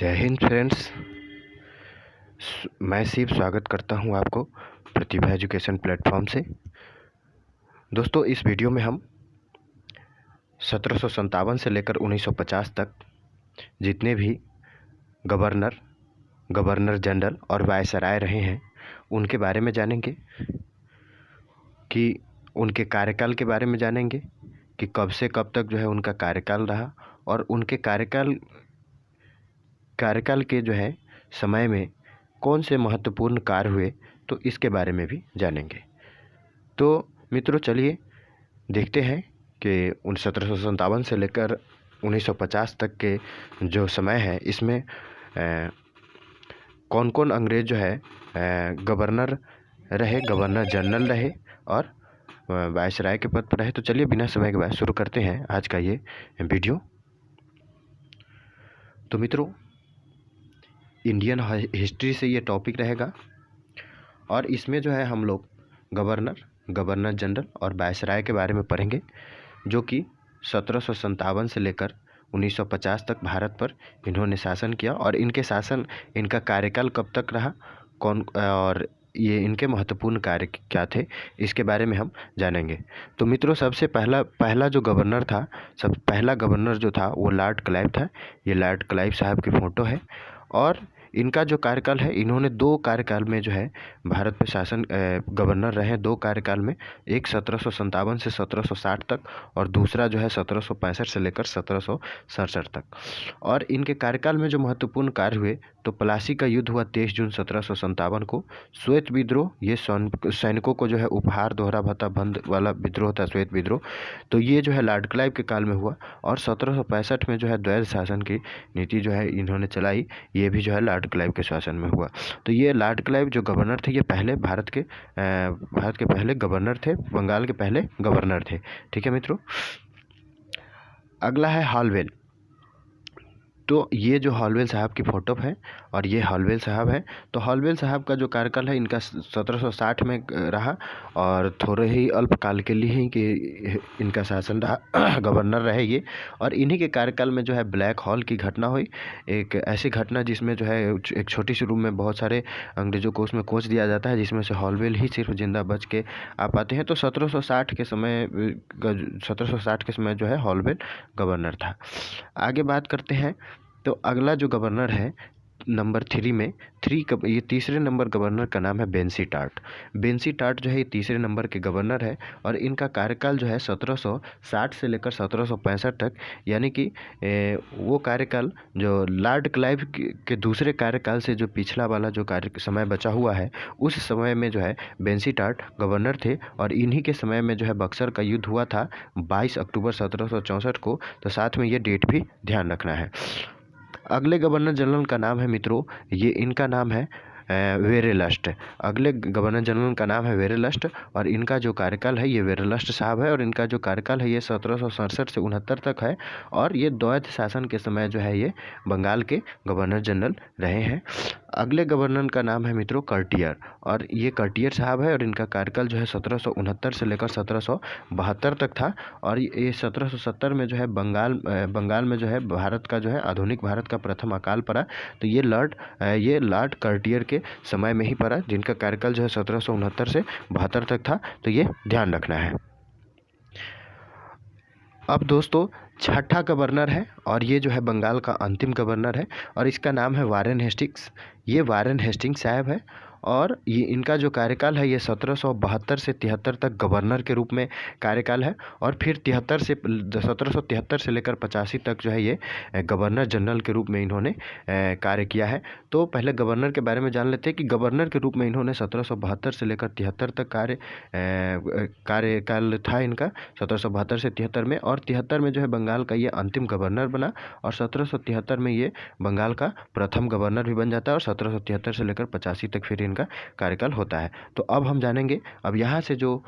जय हिंद फ्रेंड्स। मैं शिव स्वागत करता हूं आपको प्रतिभा एजुकेशन प्लेटफॉर्म से। दोस्तों, इस वीडियो में हम 1757 से लेकर 1950 तक जितने भी गवर्नर जनरल और वायसराय रहे हैं उनके बारे में जानेंगे, कि उनके कार्यकाल के बारे में जानेंगे कि कब से कब तक जो है उनका कार्यकाल रहा, और उनके कार्यकाल के जो है समय में कौन से महत्वपूर्ण कार्य हुए, तो इसके बारे में भी जानेंगे। तो मित्रों, चलिए देखते हैं कि 1757 से लेकर 1950 तक के जो समय है इसमें कौन कौन अंग्रेज जो है गवर्नर जनरल रहे और वायसराय के पद पर रहे। तो चलिए बिना समय के बाद शुरू करते हैं आज का ये वीडियो। तो मित्रों, इंडियन हिस्ट्री से ये टॉपिक रहेगा और इसमें जो है हम लोग गवर्नर जनरल और वायसराय के बारे में पढ़ेंगे, जो कि 1757 से लेकर 1950 तक भारत पर इन्होंने शासन किया, और इनका कार्यकाल कब तक रहा, कौन और ये इनके महत्वपूर्ण कार्य क्या थे, इसके बारे में हम जानेंगे। तो मित्रों, सबसे पहला जो गवर्नर था, पहला गवर्नर जो था वो लॉर्ड क्लाइव था। ये लॉर्ड क्लाइव साहब की फ़ोटो है, और इनका जो कार्यकाल है, इन्होंने 2 कार्यकाल में जो है भारत पे शासन गवर्नर रहे। 2 कार्यकाल में, एक 1757 से 1760 तक और दूसरा जो है 1765 से लेकर 1767 तक। और इनके कार्यकाल में जो महत्वपूर्ण कार्य हुए, तो प्लासी का युद्ध हुआ 23 जून 1757 को। श्वेत विद्रोह, ये सैनिकों को जो है उपहार, दोहरा भत्ता, बंद वाला विद्रोह था, श्वेत विद्रोह। तो ये जो है लॉर्ड क्लाइव के काल में हुआ। और 1765 में जो है द्वैध शासन की नीति जो है इन्होंने चलाई, ये भी जो है लॉर्ड क्लाइव के शासन में हुआ। तो ये लॉर्ड क्लाइव जो गवर्नर थे, ये पहले भारत के पहले गवर्नर थे, बंगाल के पहले गवर्नर थे। ठीक है मित्रों। अगला है हॉलवेल। तो ये जो हॉलवेल साहब की फ़ोटो है और ये हॉलवेल साहब है। तो हॉलवेल साहब का जो कार्यकाल है, इनका 1760 में रहा, और थोड़े ही अल्पकाल के लिए ही कि इनका शासन रहा, गवर्नर रहे ये। और इन्हीं के कार्यकाल में जो है ब्लैक हॉल की घटना हुई, एक ऐसी घटना जिसमें जो है एक छोटी सी रूम में बहुत सारे अंग्रेज़ों को उसमें कोच दिया जाता है, जिसमें से हॉलवेल ही सिर्फ जिंदा बच के आ पाते हैं। तो 1760 के समय जो है हॉलवेल गवर्नर था। आगे बात करते हैं। तो अगला जो गवर्नर है नंबर 3 में, ये तीसरे नंबर गवर्नर का नाम है बेंसी टार्ट। बेंसी टार्ट जो है ये तीसरे नंबर के गवर्नर है, और इनका कार्यकाल जो है 1760 से लेकर 1765 तक, यानी कि वो कार्यकाल जो लॉर्ड क्लाइव के दूसरे कार्यकाल से जो पिछला वाला जो समय बचा हुआ है, उस समय में जो है बेंसी टार्ट गवर्नर थे। और इन्हीं के समय में जो है बक्सर का युद्ध हुआ था 22 अक्टूबर 1764 को। तो साथ में ये डेट भी ध्यान रखना है। अगले गवर्नर जनरल का नाम है मित्रों, ये इनका नाम है वेरेलस्ट। अगले गवर्नर जनरल का नाम है वेरेलस्ट, और इनका जो कार्यकाल है ये वेरेलस्ट साहब है, और इनका जो कार्यकाल है ये 1767 से 69 तक है। और ये द्वैध शासन के समय जो है ये बंगाल के गवर्नर जनरल रहे हैं। अगले गवर्नर का नाम है मित्रों कर्टियर, और ये कर्टियर साहब है, और इनका कार्यकाल जो है 1769 से लेकर 1772 तक था। और ये 1770 में जो है बंगाल में जो है भारत का जो है आधुनिक भारत का प्रथम अकाल पड़ा। तो ये लॉर्ड कर्टियर के समय में ही पड़ा, जिनका कार्यकाल जो है 1769 से 72 तक था। तो ये ध्यान रखना है। अब दोस्तों, छठा गवर्नर है, और ये जो है बंगाल का अंतिम गवर्नर है, और इसका नाम है वारेन हेस्टिंग्स। ये वारेन हेस्टिंग्स साहब है, और ये इनका जो कार्यकाल है ये 1772 से 73 तक गवर्नर के रूप में कार्यकाल है, और फिर 1773 से लेकर 85 तक जो है ये गवर्नर जनरल के रूप में इन्होंने कार्य किया है। तो पहले गवर्नर के बारे में जान लेते हैं कि गवर्नर के रूप में इन्होंने 1772 से लेकर 73 तक कार्यकाल था इनका, 1772 से 73 में। और 73 में जो है बंगाल का ये अंतिम गवर्नर बना, और 1773 में ये बंगाल का प्रथम गवर्नर भी बन जाता है, और 1773 से लेकर 85 तक फिर इनका कार्यकाल होता है। तो अब हम जानेंगे, अब यहाँ से जो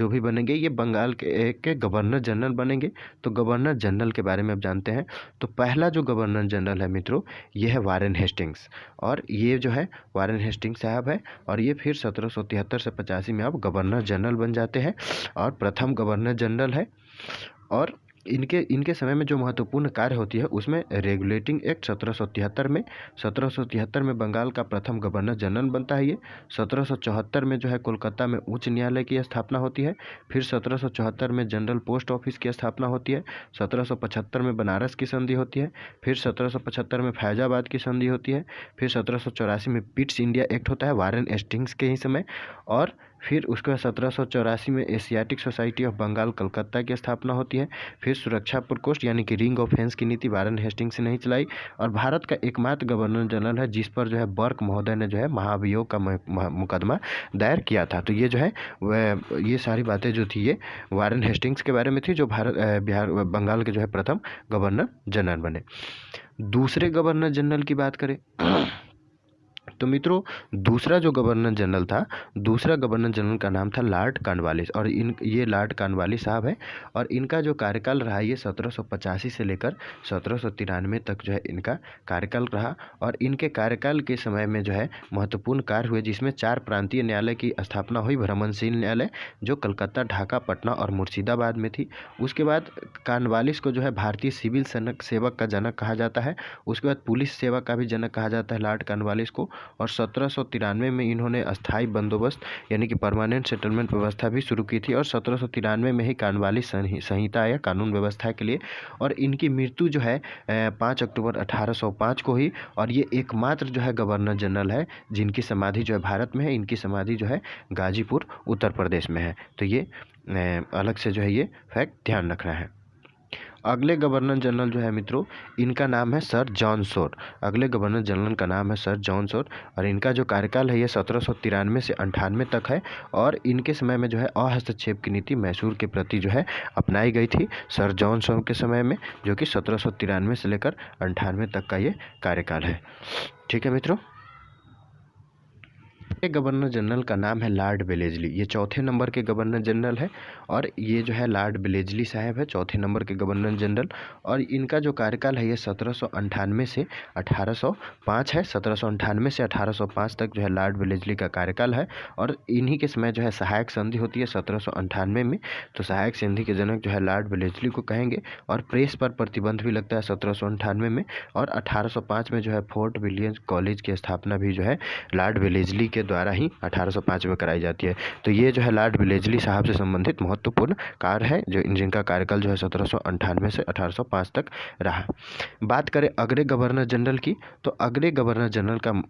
भी बनेंगे ये बंगाल के गवर्नर जनरल बनेंगे। तो गवर्नर जनरल के बारे में अब जानते हैं। तो पहला जो गवर्नर जनरल है मित्रों, ये है वारेन हेस्टिंग्स, और ये जो है वारेन हेस्टिंग्स साहब है, और ये फिर 1773 से 85 में अब गवर्नर जनरल बन जाते हैं, और प्रथम गवर्नर जनरल है। और इनके समय में जो महत्वपूर्ण कार्य होती है उसमें रेगुलेटिंग एक्ट 1773 में बंगाल का प्रथम गवर्नर जनरल बनता है ये। 1774 में जो है कोलकाता में उच्च न्यायालय की स्थापना होती है। फिर 1774 में जनरल पोस्ट ऑफिस की स्थापना होती है। 1775 में बनारस की संधि होती है। फिर 1775 में फैजाबाद की संधि होती है। फिर 1784 में पिट्स इंडिया एक्ट होता है वारेन हेस्टिंग्स के ही समय। और फिर उसके बाद 1784 में Asiatic Society of Bengal Calcutta की स्थापना होती है। फिर सुरक्षा प्रकोष्ठ यानी कि रिंग ऑफ फेंस की नीति वारेन हेस्टिंग्स ने ही चलाई। और भारत का एकमात्र गवर्नर जनरल है जिस पर जो है बर्क महोदय ने जो है महाभियोग का मुकदमा दायर किया था। तो ये जो है ये सारी बातें जो थी ये वारेन हेस्टिंग्स के बारे में थी, जो बंगाल के जो है प्रथम गवर्नर जनरल बने। दूसरे गवर्नर जनरल की बात करें तो मित्रों, दूसरा जो गवर्नर जनरल था, दूसरा गवर्नर जनरल का नाम था लॉर्ड कॉर्नवालिस। और ये लॉर्ड कॉर्नवालिस साहब है और इनका जो कार्यकाल रहा ये 1785 से लेकर 1793 तक जो है इनका कार्यकाल रहा। और इनके कार्यकाल के समय में जो है महत्वपूर्ण कार्य हुए जिसमें 4 प्रांतीय न्यायालय की स्थापना हुई। भ्रमणशील न्यायालय जो कलकत्ता, ढाका, पटना और मुर्शिदाबाद में थी। उसके बाद कॉर्नवालिस को जो है भारतीय सिविल सेवक का जनक कहा जाता है। उसके बाद पुलिस सेवा का भी जनक कहा जाता है लॉर्ड कॉर्नवालिस को। और 1793 में इन्होंने अस्थाई बंदोबस्त यानी कि परमानेंट सेटलमेंट व्यवस्था भी शुरू की थी। और 1793 में ही कॉर्नवालिस संहिता आया कानून व्यवस्था के लिए। और इनकी मृत्यु जो है 5 अक्टूबर 1805 को हुई। और ये एकमात्र जो है गवर्नर जनरल है जिनकी समाधि जो है भारत में है। इनकी समाधि जो है गाजीपुर उत्तर प्रदेश में है। तो ये अलग से जो है ये फैक्ट ध्यान रखना है। अगले गवर्नर जनरल जो है मित्रों, इनका नाम है सर जॉन शोर। अगले गवर्नर जनरल का नाम है सर जॉन शोर और इनका जो कार्यकाल है ये 1793 से 98 तक है। और इनके समय में जो है अहस्तक्षेप की नीति मैसूर के प्रति जो है अपनाई गई थी सर जॉन शोर के समय में, जो कि 1793 से लेकर 98 तक का ये कार्यकाल है। ठीक है मित्रों। गवर्नर जनरल का नाम है लॉर्ड वेलेस्ली। ये चौथे नंबर के गवर्नर जनरल है और ये जो है लॉर्ड वेलेस्ली साहब है चौथे नंबर के गवर्नर जनरल। और इनका जो कार्यकाल है ये 1798 से 1805 है। 1798 से 1805 तक जो है लॉर्ड वेलेस्ली का कार्यकाल है। और इन्हीं के समय जो है सहायक संधि होती है 1798 में। तो सहायक संधि के जनक जो है लॉर्ड वेलेस्ली को कहेंगे। और प्रेस पर प्रतिबंध भी लगता है 1798 में। और 1805 में जो है फोर्ट विलियम कॉलेज की स्थापना भी जो है लॉर्ड वेलेस्ली के द्वारा ही 1805 में कराई जाती है। तो ये जो है लॉर्ड वेलेस्ली साहब से संबंधित महत्वपूर्ण कार्य है जो जिनका कार्यकाल जो है 1798 से 1805 तक रहा। बात करें अगले गवर्नर जनरल की तो अगले गवर्नर जनरल का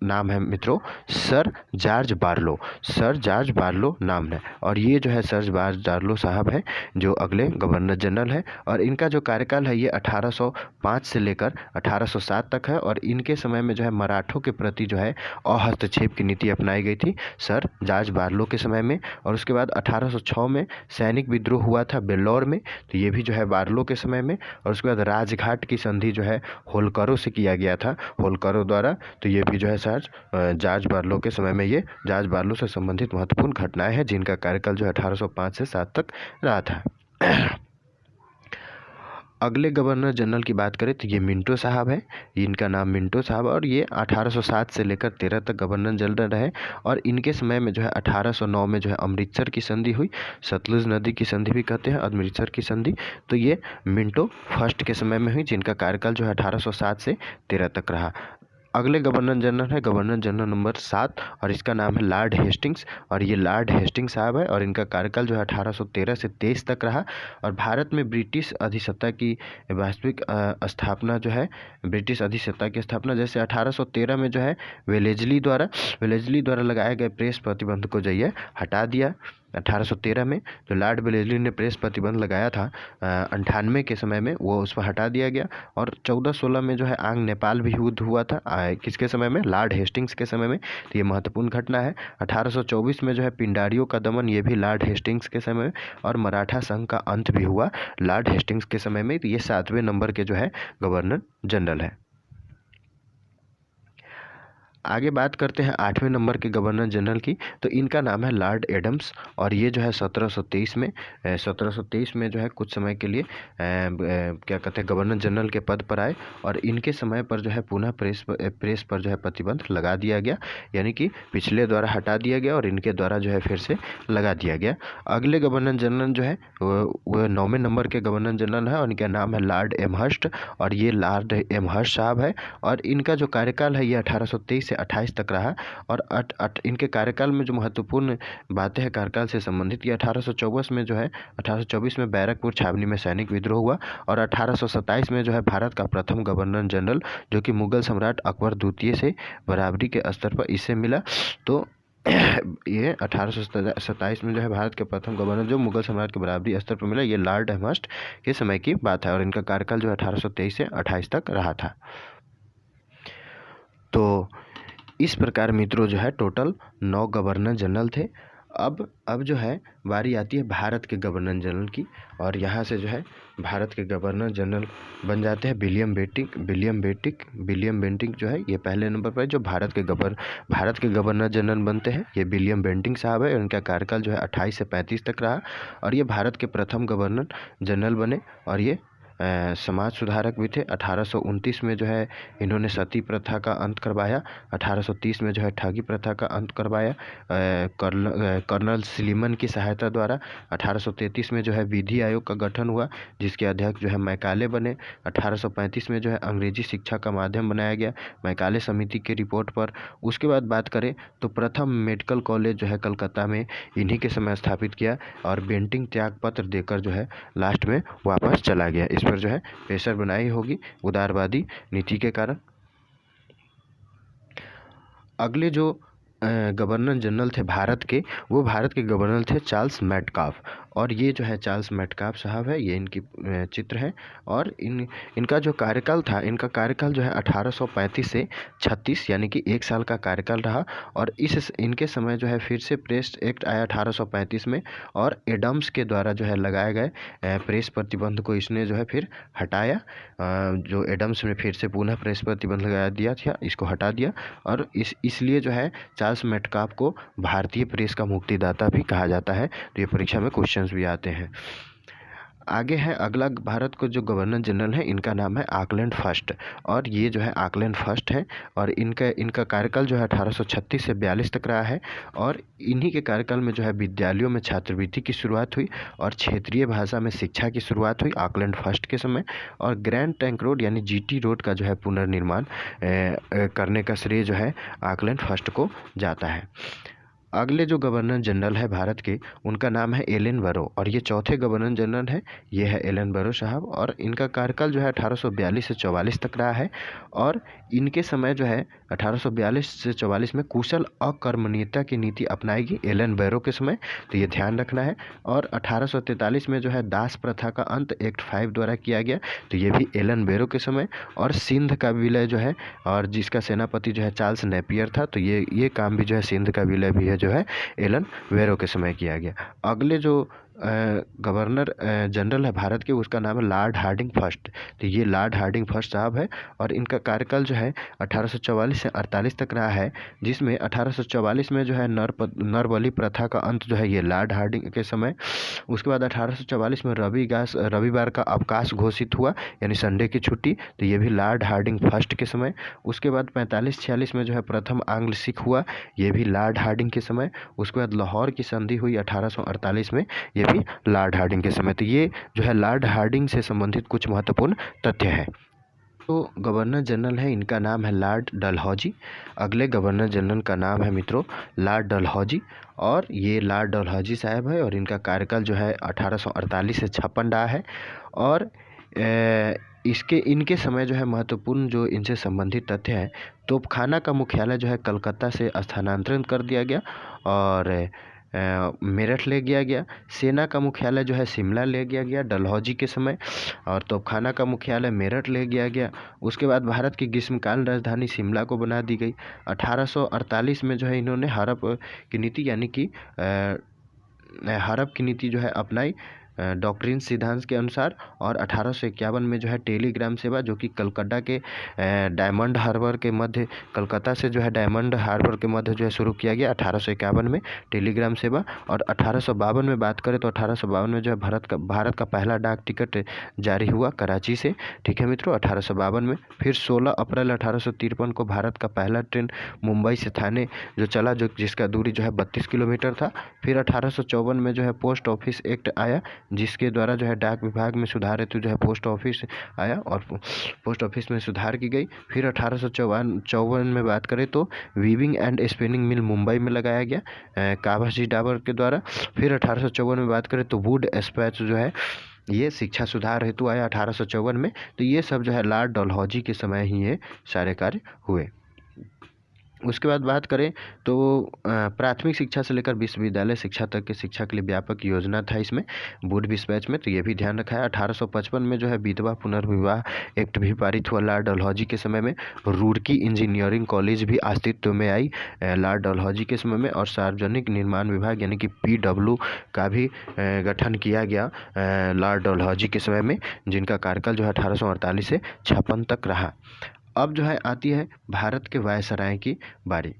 नाम है मित्रों sir George Barlow. Sir George Barlow नाम है और ये जो है सर जॉर्ज बार्लो साहब हैं जो अगले गवर्नर जनरल है। और इनका जो कार्यकाल है ये 1805 से लेकर 1807 तक है। और इनके समय में जो है मराठों के प्रति जो है अहस्तक्षेप की नीति अपनाई गई थी सर जॉर्ज बार्लो के समय में। और उसके बाद 1806 में सैनिक विद्रोह हुआ था बेल्लौर में, तो ये भी जो है बार्लो के समय में। और उसके बाद राजघाट की संधि जो है होलकरों से किया गया था होलकरों द्वारा, तो ये भी जो है जॉर्ज बार्लो के समय में ये जॉर्ज बार्लो से संबंधित महत्वपूर्ण घटनाएं हैं जिनका कार्यकाल जो 1805 से 7 तक रहा था। अगले गवर्नर जनरल की बात करें तो ये मिंटो साहब है। इनका नाम मिंटो साहब और ये 1807 से लेकर 13 तक गवर्नर जनरल रहे। और इनके समय में जो है 1809 में जो है अमृतसर की संधि हुई, सतलुज नदी की संधि भी कहते हैं अमृतसर की संधि। तो ये मिंटो फर्स्ट के समय में हुई जिनका कार्यकाल जो है 1807 से 13 तक रहा। अगले गवर्नर जनरल है गवर्नर जनरल नंबर 7 और इसका नाम है लॉर्ड हेस्टिंग्स। और ये लॉर्ड हेस्टिंग्स साहब है और इनका कार्यकाल जो है 1813 से 23 तक रहा। और भारत में ब्रिटिश अधिसत्ता की वास्तविक स्थापना जो है ब्रिटिश अधिसत्ता की स्थापना जैसे 1813 में जो है वेलेस्ली द्वारा लगाए गए प्रेस प्रतिबंध को जो है हटा दिया 1813 में। जो लॉर्ड वेलेस्ली ने प्रेस प्रतिबंध लगाया था 98 के समय में वो उस पर हटा दिया गया। और 1416 में जो है आंग नेपाल भी युद्ध हुआ था किसके समय में लॉर्ड हेस्टिंग्स के समय में, तो ये महत्वपूर्ण घटना है। 1824 में जो है पिंडारियों का दमन ये भी लॉर्ड हेस्टिंग्स के समय में। और मराठा संघ का अंत भी हुआ लॉर्ड हेस्टिंग्स के समय में। तो ये 7वें नंबर के जो है गवर्नर जनरल है। आगे बात करते हैं 8वें नंबर के गवर्नर जनरल की, तो इनका नाम है लॉर्ड एडम्स और ये जो है 1723 में जो है कुछ समय के लिए क्या कहते हैं गवर्नर जनरल के पद पर आए और इनके समय पर जो है पुनः प्रेस पर जो है प्रतिबंध लगा दिया गया, यानी कि पिछले द्वारा हटा दिया गया और इनके द्वारा जो है फिर से लगा दिया गया। अगले गवर्नर जनरल जो है वो 9वें नंबर के गवर्नर जनरल है और इनका नाम है लॉर्ड एमहर्स्ट और ये लॉर्ड एमहर्स्ट साहब है और इनका जो कार्यकाल है ये 1823 से 28 तक रहा और इनके कार्यकाल में जो महत्वपूर्ण बातें हैं कार्यकाल से संबंधित, ये 1824 में जो है 1824 में बैरकपुर छावनी में सैनिक विद्रोह हुआ और 1827 में जो है भारत का प्रथम गवर्नर जनरल जो कि मुगल सम्राट अकबर द्वितीय से बराबरी के स्तर पर इससे मिला। तो ये 1827 में जो है भारत के प्रथम गवर्नर जो मुगल सम्राट के बराबरी स्तर पर मिला, ये लॉर्ड एमहर्स्ट के समय की बात है और इनका कार्यकाल जो 1823 से 28 तक रहा था। तो इस प्रकार मित्रों जो है टोटल 9 गवर्नर जनरल थे। अब जो है बारी आती है भारत के गवर्नर जनरल की और यहाँ से जो है भारत के गवर्नर जनरल बन जाते हैं विलियम बेंटिक जो है ये पहले नंबर पर जो भारत के गवर्नर जनरल बनते हैं, ये विलियम बेंटिक साहब है और इनका कार्यकाल जो है 28 से 35 तक रहा और ये भारत के प्रथम गवर्नर जनरल बने और ये समाज सुधारक भी थे। 1829 में जो है इन्होंने सती प्रथा का अंत करवाया, 1830 में जो है ठगी प्रथा का अंत करवाया कर्नल स्लीमन की सहायता द्वारा। 1833 में जो है विधि आयोग का गठन हुआ जिसके अध्यक्ष जो है मैकाले बने। 1835 में जो है अंग्रेजी शिक्षा का माध्यम बनाया गया मैकाले समिति के रिपोर्ट पर। उसके बाद बात करें तो प्रथम मेडिकल कॉलेज जो है कलकत्ता में इन्हीं के समय स्थापित किया और बेंटिक त्याग पत्र देकर जो है लास्ट में वापस चला गया। इस पर जो है प्रेशर बनाई होगी उदारवादी नीति के कारण। अगले जो गवर्नर जनरल थे भारत के, वो भारत के गवर्नर थे चार्ल्स मेटकाफ और ये जो है चार्ल्स मेटकाफ साहब है, ये इनकी चित्र है और इनका जो कार्यकाल था, इनका कार्यकाल जो है 1835 से 36 यानी कि 1 साल का कार्यकाल रहा और इनके समय जो है फिर से प्रेस एक्ट आया 1835 में और एडम्स के द्वारा जो है लगाए गए प्रेस प्रतिबंध को इसने जो है फिर हटाया। जो एडम्स ने फिर से पुनः प्रेस प्रतिबंध लगा दिया था, इसको हटा दिया और इसलिए जो है चार्ल्स मेटकाफ को भारतीय प्रेस का मुक्तिदाता भी कहा जाता है। तो ये परीक्षा में क्वेश्चंस भी आते हैं। आगे है अगला भारत को जो गवर्नर जनरल है, इनका नाम है ऑकलैंड फर्स्ट और ये जो है ऑकलैंड फर्स्ट है और इनका कार्यकाल जो है 1836 से 42 तक रहा है और इन्हीं के कार्यकाल में जो है विद्यालयों में छात्रवृत्ति की शुरुआत हुई और क्षेत्रीय भाषा में शिक्षा की शुरुआत हुई ऑकलैंड फर्स्ट के समय और ग्रैंड ट्रंक रोड यानी जीटी रोड का जो है पुनर्निर्माण करने का श्रेय जो है ऑकलैंड फर्स्ट को जाता है। अगले जो गवर्नर जनरल है भारत के, उनका नाम है एलन बरो और ये चौथे गवर्नर जनरल है, ये है एलन बरो साहब और इनका कार्यकाल जो है 1842 से 44 तक रहा है और इनके समय जो है 1842 से 44 में कुशल अकर्मण्यता की नीति अपनाएगी एलन बरो के समय, तो ये ध्यान रखना है। और 1843 में जो है दास प्रथा का अंत एक्ट 5 द्वारा किया गया, तो ये भी एलन बरो के समय। और सिंध का विलय जो है और जिसका सेनापति जो है चार्ल्स नेपियर था, तो ये काम भी जो है सिंध का विलय भी है जो है एलन बरो के समय किया गया। अगले जो गवर्नर जनरल है भारत के, उसका नाम है लॉर्ड हार्डिंग फर्स्ट, तो ये लॉर्ड हार्डिंग फर्स्ट साहब है और इनका कार्यकाल जो है 1844 से 48 तक रहा है, जिसमें 1844 में जो है नरबली प्रथा का अंत जो है ये लॉर्ड हार्डिंग के समय। उसके बाद 1844 में रविवार का अवकाश घोषित हुआ यानी संडे की छुट्टी, तो ये भी लॉर्ड हार्डिंग फर्स्ट के समय। उसके बाद 45-46 में जो है प्रथम आंग्ल सिख हुआ, ये भी लॉर्ड हार्डिंग के समय। उसके बाद लाहौर की संधि हुई 1848 में, ये भी लॉर्ड हार्डिंग के समय। तो ये जो है लॉर्ड हार्डिंग से संबंधित कुछ महत्वपूर्ण तथ्य है। तो गवर्नर जनरल है, इनका नाम है लॉर्ड डलहौजी। अगले गवर्नर जनरल का नाम है मित्रों लॉर्ड डलहौजी और ये लॉर्ड डलहौजी साहब है और इनका कार्यकाल जो है 1848 से 56 रहा है और इनके समय जो है महत्वपूर्ण जो इनसे संबंधित तथ्य हैं, तोपखाना का मुख्यालय जो है कलकत्ता से स्थानांतरित कर दिया गया और मेरठ ले गया गया। सेना का मुख्यालय जो है शिमला ले गया गया डलहौजी के समय और तोपखाना का मुख्यालय मेरठ ले गया गया। उसके बाद भारत की ग्रीष्मकालीन राजधानी शिमला को बना दी गई। 1848 में जो है इन्होंने हड़प की नीति यानी कि हड़प की नीति जो है अपनाई डॉक्ट्रिन सिद्धांत के अनुसार, और 1851 में जो है टेलीग्राम सेवा, जो कि कलकत्ता के डायमंड हार्बर के मध्य, कलकत्ता से जो है डायमंड हार्बर के मध्य जो है शुरू किया गया 1851 में टेलीग्राम सेवा। और 1852 में बात करें तो 1852 में जो है भारत का पहला डाक टिकट जारी हुआ कराची से। ठीक है मित्रों, 1852 में। फिर 16 अप्रैल 1853 को भारत का पहला ट्रेन मुंबई से थाने जो चला, जो जिसका दूरी जो है 32 किलोमीटर था। फिर 1854 में जो है पोस्ट ऑफिस एक्ट आया, जिसके द्वारा जो है डाक विभाग में सुधार हेतु जो है पोस्ट ऑफिस आया और पोस्ट ऑफिस में सुधार की गई। फिर 1854 में बात करें तो weaving and spinning mill Mumbai में लगाया गया कावाजी डाबर के द्वारा। फिर 1854 में बात करें तो वुड एस्पैच जो है ये शिक्षा सुधार हेतु आया 1854 में। तो ये सब जो है लॉर्ड डलहौजी के समय ही ये सारे कार्य हुए। उसके बाद बात करें तो प्राथमिक शिक्षा से लेकर विश्वविद्यालय शिक्षा तक की शिक्षा के लिए व्यापक योजना था इसमें वुड डिस्पैच में, तो ये भी ध्यान रखा है। 1855 में जो है विधवा पुनर्विवाह एक्ट भी पारित हुआ लॉर्ड डलहौजी के समय में। रुड़की इंजीनियरिंग कॉलेज भी अस्तित्व में आई लॉर्ड डलहौजी के समय में। और सार्वजनिक निर्माण विभाग यानी कि PW का भी गठन किया गया लॉर्ड डलहौजी के समय में, जिनका कार्यकाल जो है 1848 से 56 तक रहा। अब जो है आती है भारत के वायसराय की बारी।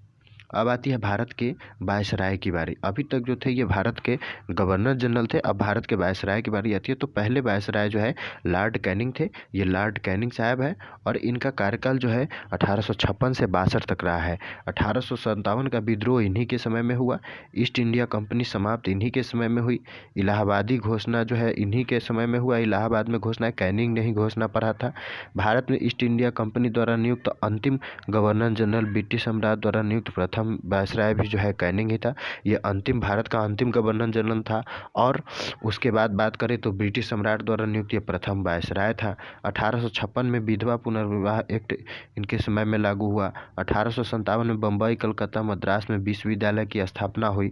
अब आती है भारत के वायसराय की बारी। अभी तक जो थे ये भारत के गवर्नर जनरल थे, अब भारत के वायसराय की बारी आती है। तो पहले वायसराय जो है लॉर्ड कैनिंग थे, ये लॉर्ड कैनिंग साहब है, और इनका कार्यकाल जो है 1856 से 62 तक रहा है। 1857 का विद्रोह इन्हीं के समय में हुआ, ईस्ट इंडिया कंपनी समाप्त इन्हीं के समय में हुई, इलाहाबादी घोषणा जो है इन्हीं के समय में हुआ, इलाहाबाद में घोषणा कैनिंग ने ही घोषणा पढ़ा था। भारत में ईस्ट इंडिया कंपनी द्वारा नियुक्त अंतिम गवर्नर जनरल ब्रिटिश सम्राट द्वारा नियुक्त प्रथम वायसराय भी जो है कैनिंग ही था, ये अंतिम भारत का अंतिम गवर्नर जनरल था। और उसके बाद बात करें तो ब्रिटिश सम्राट द्वारा नियुक्त ये प्रथम वायसराय था। 1856 में विधवा पुनर्विवाह एक्ट इनके समय में लागू हुआ। 1857 में बम्बई, कलकत्ता, मद्रास में विश्वविद्यालय की स्थापना हुई।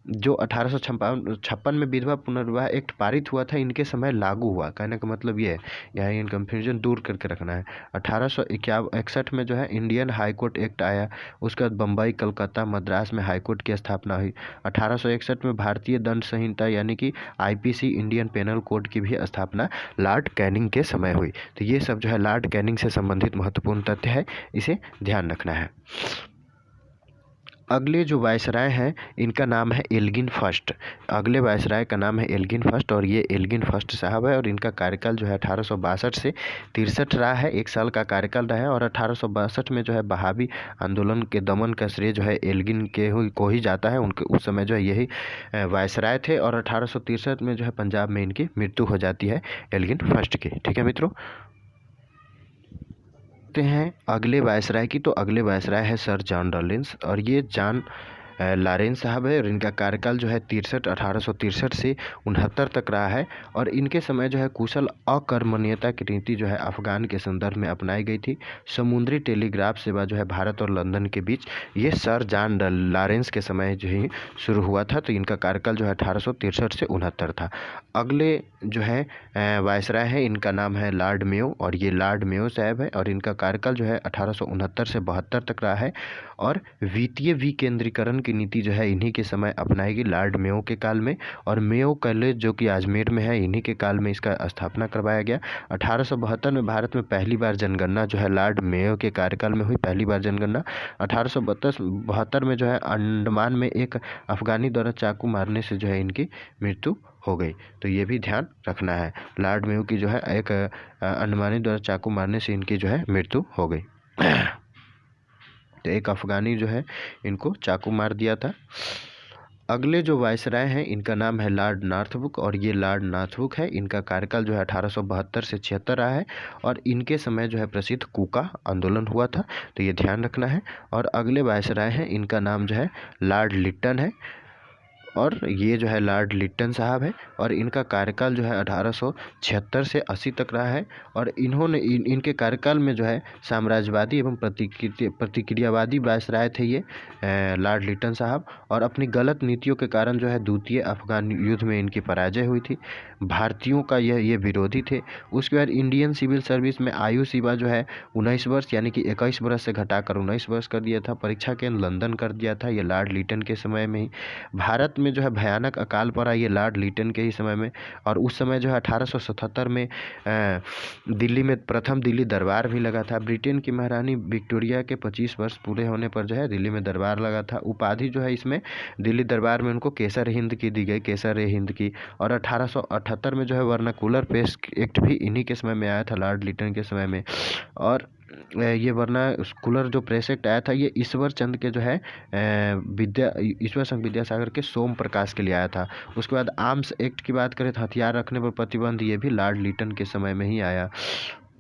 जो 1856 में विधवा पुनर्विवाह एक्ट पारित हुआ था, इनके समय लागू हुआ, कहने का मतलब ये है, यहाँ इन कन्फ्यूजन दूर करके रखना है। 1861 में जो है इंडियन हाई कोर्ट एक्ट आया। उसके बाद बम्बई, कलकत्ता, मद्रास में हाई कोर्ट की स्थापना हुई। 1861 में भारतीय दंड संहिता यानी कि IPC इंडियन पेनल कोड की भी स्थापना लॉर्ड कैनिंग के समय हुई। तो ये सब जो है लॉर्ड कैनिंग से संबंधित महत्वपूर्ण तथ्य है, इसे ध्यान रखना है। अगले जो वायसराय हैं इनका नाम है एल्गिन फर्स्ट। अगले वायसराय का नाम है एल्गिन फर्स्ट, और ये एल्गिन फर्स्ट साहब है, और इनका कार्यकाल जो है 1862 से 63 रहा है, 1 साल का कार्यकाल रहा है। और 1862 में जो है बहावी आंदोलन के दमन का श्रेय जो है एल्गिन के को ही जाता है, उनके उस समय जो है यही वायसराय थे। और 1863 में जो है पंजाब में इनकी मृत्यु हो जाती है एल्गिन फर्स्ट की। ठीक है मित्रों, हैं अगले वायसराय की। तो अगले वायसराय है सर जॉन लॉरेंस, और ये जॉन लॉरेंस साहब है, और इनका कार्यकाल जो है 1863 से 69 तक रहा है। और इनके समय जो है कुशल अकर्मण्यता की नीति जो है अफगान के संदर्भ में अपनाई गई थी। समुद्री टेलीग्राफ सेवा जो है भारत और लंदन के बीच ये सर जॉन लॉरेंस के समय जो ही शुरू हुआ था। तो इनका कार्यकाल जो है 1863 से 69 था। अगले जो है वायसराय है, इनका नाम है लॉर्ड मेयो, और ये लॉर्ड मेयो साहब है, और इनका कार्यकाल जो है 1869 से 72 तक रहा है। और वित्तीय विकेंद्रीकरण की नीति जो है इन्हीं के समय अपनाई गई लॉर्ड मेयो के काल में। और मेयो कॉलेज जो कि अजमेर में है, इन्हीं के काल में इसका स्थापना करवाया गया। 1872 में भारत में पहली बार जनगणना जो है लॉर्ड मेयो के कार्यकाल में हुई, पहली बार जनगणना। 1872 में जो है अंडमान में एक अफगानी द्वारा चाकू मारने से जो है इनकी मृत्यु हो गई। तो ये भी ध्यान रखना है, लॉर्ड मेयो की जो है एक अंडमानी द्वारा चाकू मारने से इनकी जो है मृत्यु हो गई। तो एक अफगानी जो है इनको चाकू मार दिया था। अगले जो वायसराय हैं इनका नाम है लॉर्ड नॉर्थब्रुक, और ये लॉर्ड नॉर्थब्रुक है, इनका कार्यकाल जो है 1872 से 76 रहा है। और इनके समय जो है प्रसिद्ध कूका आंदोलन हुआ था, तो ये ध्यान रखना है। और अगले वायसराय हैं, इनका नाम जो है लॉर्ड लिट्टन है, और ये जो है लॉर्ड लिट्टन साहब है, और इनका कार्यकाल जो है 1876 से 80 तक रहा है। और इन्होंने इनके कार्यकाल में जो है साम्राज्यवादी एवं प्रतिक्रियावादी वायसराय थे ये लॉर्ड लिट्टन साहब, और अपनी गलत नीतियों के कारण जो है द्वितीय अफगान युद्ध में इनकी पराजय हुई थी। भारतीयों का ये विरोधी थे। उसके बाद इंडियन सिविल सर्विस में आयु सीमा जो है 19 वर्ष यानी कि 21 वर्ष से घटाकर 19 वर्ष कर दिया था। परीक्षा केंद्र लंदन कर दिया था, ये लॉर्ड लिट्टन के समय में ही। भारत में में जो है भयानक अकाल पड़ा ये लॉर्ड लिटन के ही समय में। और उस समय जो है 1877 में दिल्ली में प्रथम दिल्ली दरबार भी लगा था। ब्रिटेन की महारानी विक्टोरिया के 25 वर्ष पूरे होने पर जो है दिल्ली में दरबार लगा था। उपाधि जो है इसमें दिल्ली दरबार में उनको केसर हिंद की दी गई, केसर हिंद की। और 1878 में जो है वर्नाकुलर प्रेस एक्ट भी इन्हीं के समय में आया था, लॉर्ड लिटन के समय में। और ये वर्नाकुलर जो प्रेस एक्ट आया था ये ईश्वर चंद के जो है ईश्वर चंद विद्यासागर के सोम प्रकाश के लिए आया था। उसके बाद आर्म्स एक्ट की बात करें तो हथियार रखने पर प्रतिबंध, ये भी लॉर्ड लिटन के समय में ही आया।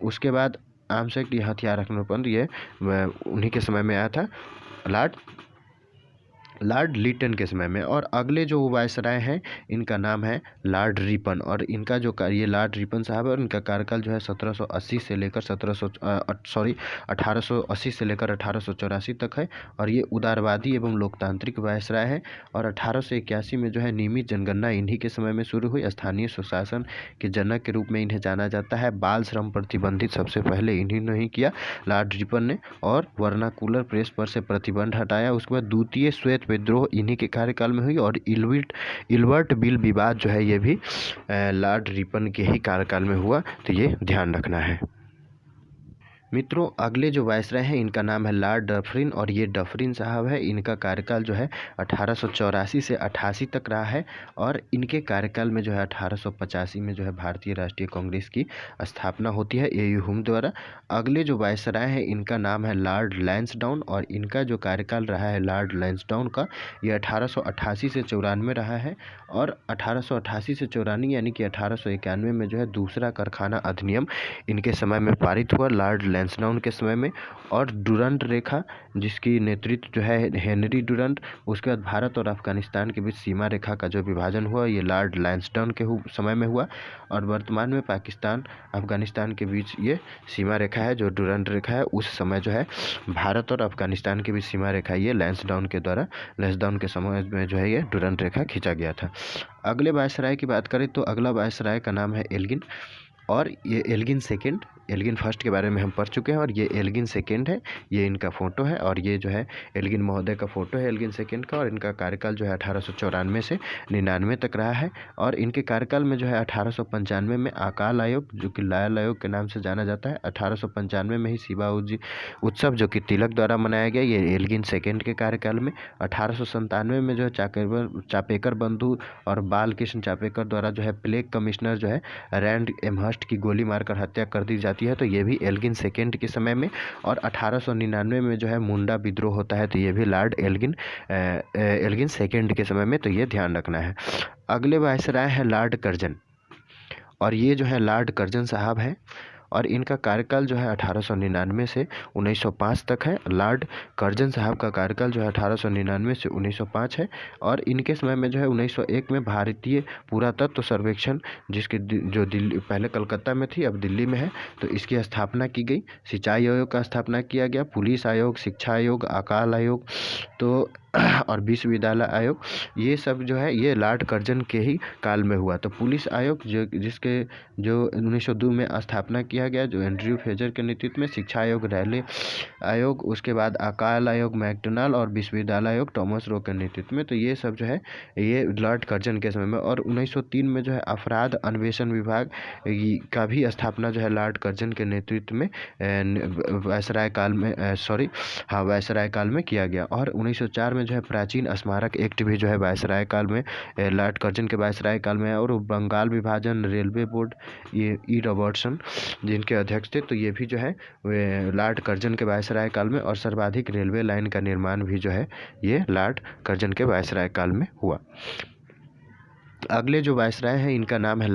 उसके बाद आर्म्स एक्ट, ये हथियार रखने पर प्रतिबंध, ये उन्हीं के समय में आया था, लॉर्ड लिटन के समय में। और अगले जो वायसराय हैं इनका नाम है लॉर्ड रिपन। और इनका जो ये लॉर्ड रिपन साहब है और इनका कार्यकाल जो है 1880 से लेकर 1884 तक है। और ये उदारवादी एवं लोकतांत्रिक वायसराय है। और 1881 में जो है नियमित जनगणना इन्हीं के समय में शुरू हुई। स्थानीय सुशासन के जनक के रूप में इन्हें जाना जाता है। बाल श्रम प्रतिबंधित सबसे पहले इन्हीं ने ही किया, लॉर्ड रिपन ने। और वर्नाकुलर प्रेस पर से प्रतिबंध हटाया। उसके बाद द्वितीय श्वेत विद्रोह इन्हीं के कार्यकाल में हुई। और इल्बर्ट बिल विवाद जो है ये भी लॉर्ड रिपन के ही कार्यकाल में हुआ, तो ये ध्यान रखना है। मित्रों, अगले जो वायसराय हैं इनका नाम है लॉर्ड डफरिन। और ये डफरिन साहब है, इनका कार्यकाल जो है 1884 से 88 तक रहा है। और इनके कार्यकाल में जो है 1885 में जो है भारतीय राष्ट्रीय कांग्रेस की स्थापना होती है ए.यू. हुम द्वारा। अगले जो वायसराय हैं इनका नाम है लॉर्ड लैंसडाउन। और इनका जो कार्यकाल रहा है लॉर्ड लैंसडाउन का, ये 1888 से 94 रहा है। और 1888 से 94 यानी कि 1891 में जो है दूसरा कारखाना अधिनियम इनके समय में पारित हुआ, लॉर्ड लैंसडाउन के समय में। और डुरंट रेखा, जिसकी नेतृत्व जो है हेनरी डुरंट। उसके बाद भारत और अफगानिस्तान के बीच सीमा रेखा का जो विभाजन हुआ ये लॉर्ड लैंसडाउन के समय में हुआ। और वर्तमान में पाकिस्तान अफगानिस्तान के बीच ये सीमा रेखा है जो डुरंट रेखा है। उस समय जो है भारत और अफगानिस्तान के बीच सीमा रेखा ये लैंसडाउन के समय में जो है ये डुरंट रेखा खींचा गया था। अगले वायसराय की बात करें तो अगला वायसराय का नाम है एल्गिन। और ये एल्गिन सेकेंड, एल्गिन फर्स्ट के बारे में हम पढ़ चुके हैं। और ये एल्गिन सेकेंड है, ये इनका फ़ोटो है। और ये जो है एल्गिन महोदय का फ़ोटो है एल्गिन सेकेंड का। और इनका कार्यकाल जो है 1894 से 99 तक रहा है। और इनके कार्यकाल में जो है 1895 में अकाल आयोग, जो कि लायल आयोग के नाम से जाना जाता है, 1895 में ही शिवा उत्सव जो कि तिलक द्वारा मनाया गया, ये एल्गिन सेकेंड के कार्यकाल में। 1897 में जो है चापेकर बंधु और बाल कृष्ण चापेकर द्वारा जो है प्लेग कमिश्नर जो है रैंड एमहर्स्ट की गोली मारकर हत्या कर दी जाती है, तो ये भी एल्गिन सेकेंड के समय में। और 1899 में जो है मुंडा विद्रोह होता है, तो ये भी लॉर्ड एल्गिन सेकेंड के समय में, तो ये ध्यान रखना है। अगले वायसराय है लॉर्ड कर्जन। और ये जो है लॉर्ड कर्जन साहब हैं। और इनका कार्यकाल जो है 1899 से 1905 तक है। लॉर्ड कर्जन साहब का कार्यकाल जो है 1899 से 1905 है। और इनके समय में जो है 1901 में भारतीय पुरातत्व सर्वेक्षण, जिसकी जो दिल्ली पहले कलकत्ता में थी अब दिल्ली में है, तो इसकी स्थापना की गई। सिंचाई आयोग का स्थापना किया गया, पुलिस आयोग, शिक्षा आयोग, अकाल आयोग तो और विश्वविद्यालय आयोग, ये सब जो है ये लॉर्ड कर्जन के ही काल में हुआ। तो पुलिस आयोग जिसके 1902 में स्थापना किया गया, जो एंड्रयू फ्रेजर के नेतृत्व में। शिक्षा आयोग रैले आयोग, उसके बाद अकाल आयोग मैकडोनाल्ड, और विश्वविद्यालय आयोग टॉमस रो के नेतृत्व में। तो ये सब जो है ये लॉर्ड कर्जन के समय में। और 1903 में जो है अपराध अन्वेषण विभाग का भी स्थापना जो है लॉर्ड कर्जन के नेतृत्व में वायसराय काल में किया गया। और 1904 में जो है प्राचीन स्मारक एक्ट भी जो है वायसराय काल में लॉर्ड कर्जन के वायसराय काल में है। और बंगाल विभाजन रेलवे बोर्ड, ये ई रॉबर्टसन जिनके अध्यक्ष थे, तो ये भी जो है लॉर्ड कर्जन के वायसराय काल में। और सर्वाधिक रेलवे लाइन का निर्माण भी जो है ये लॉर्ड कर्जन के वायसराय काल में हुआ। अगले जो वायसराय हैं इनका नाम है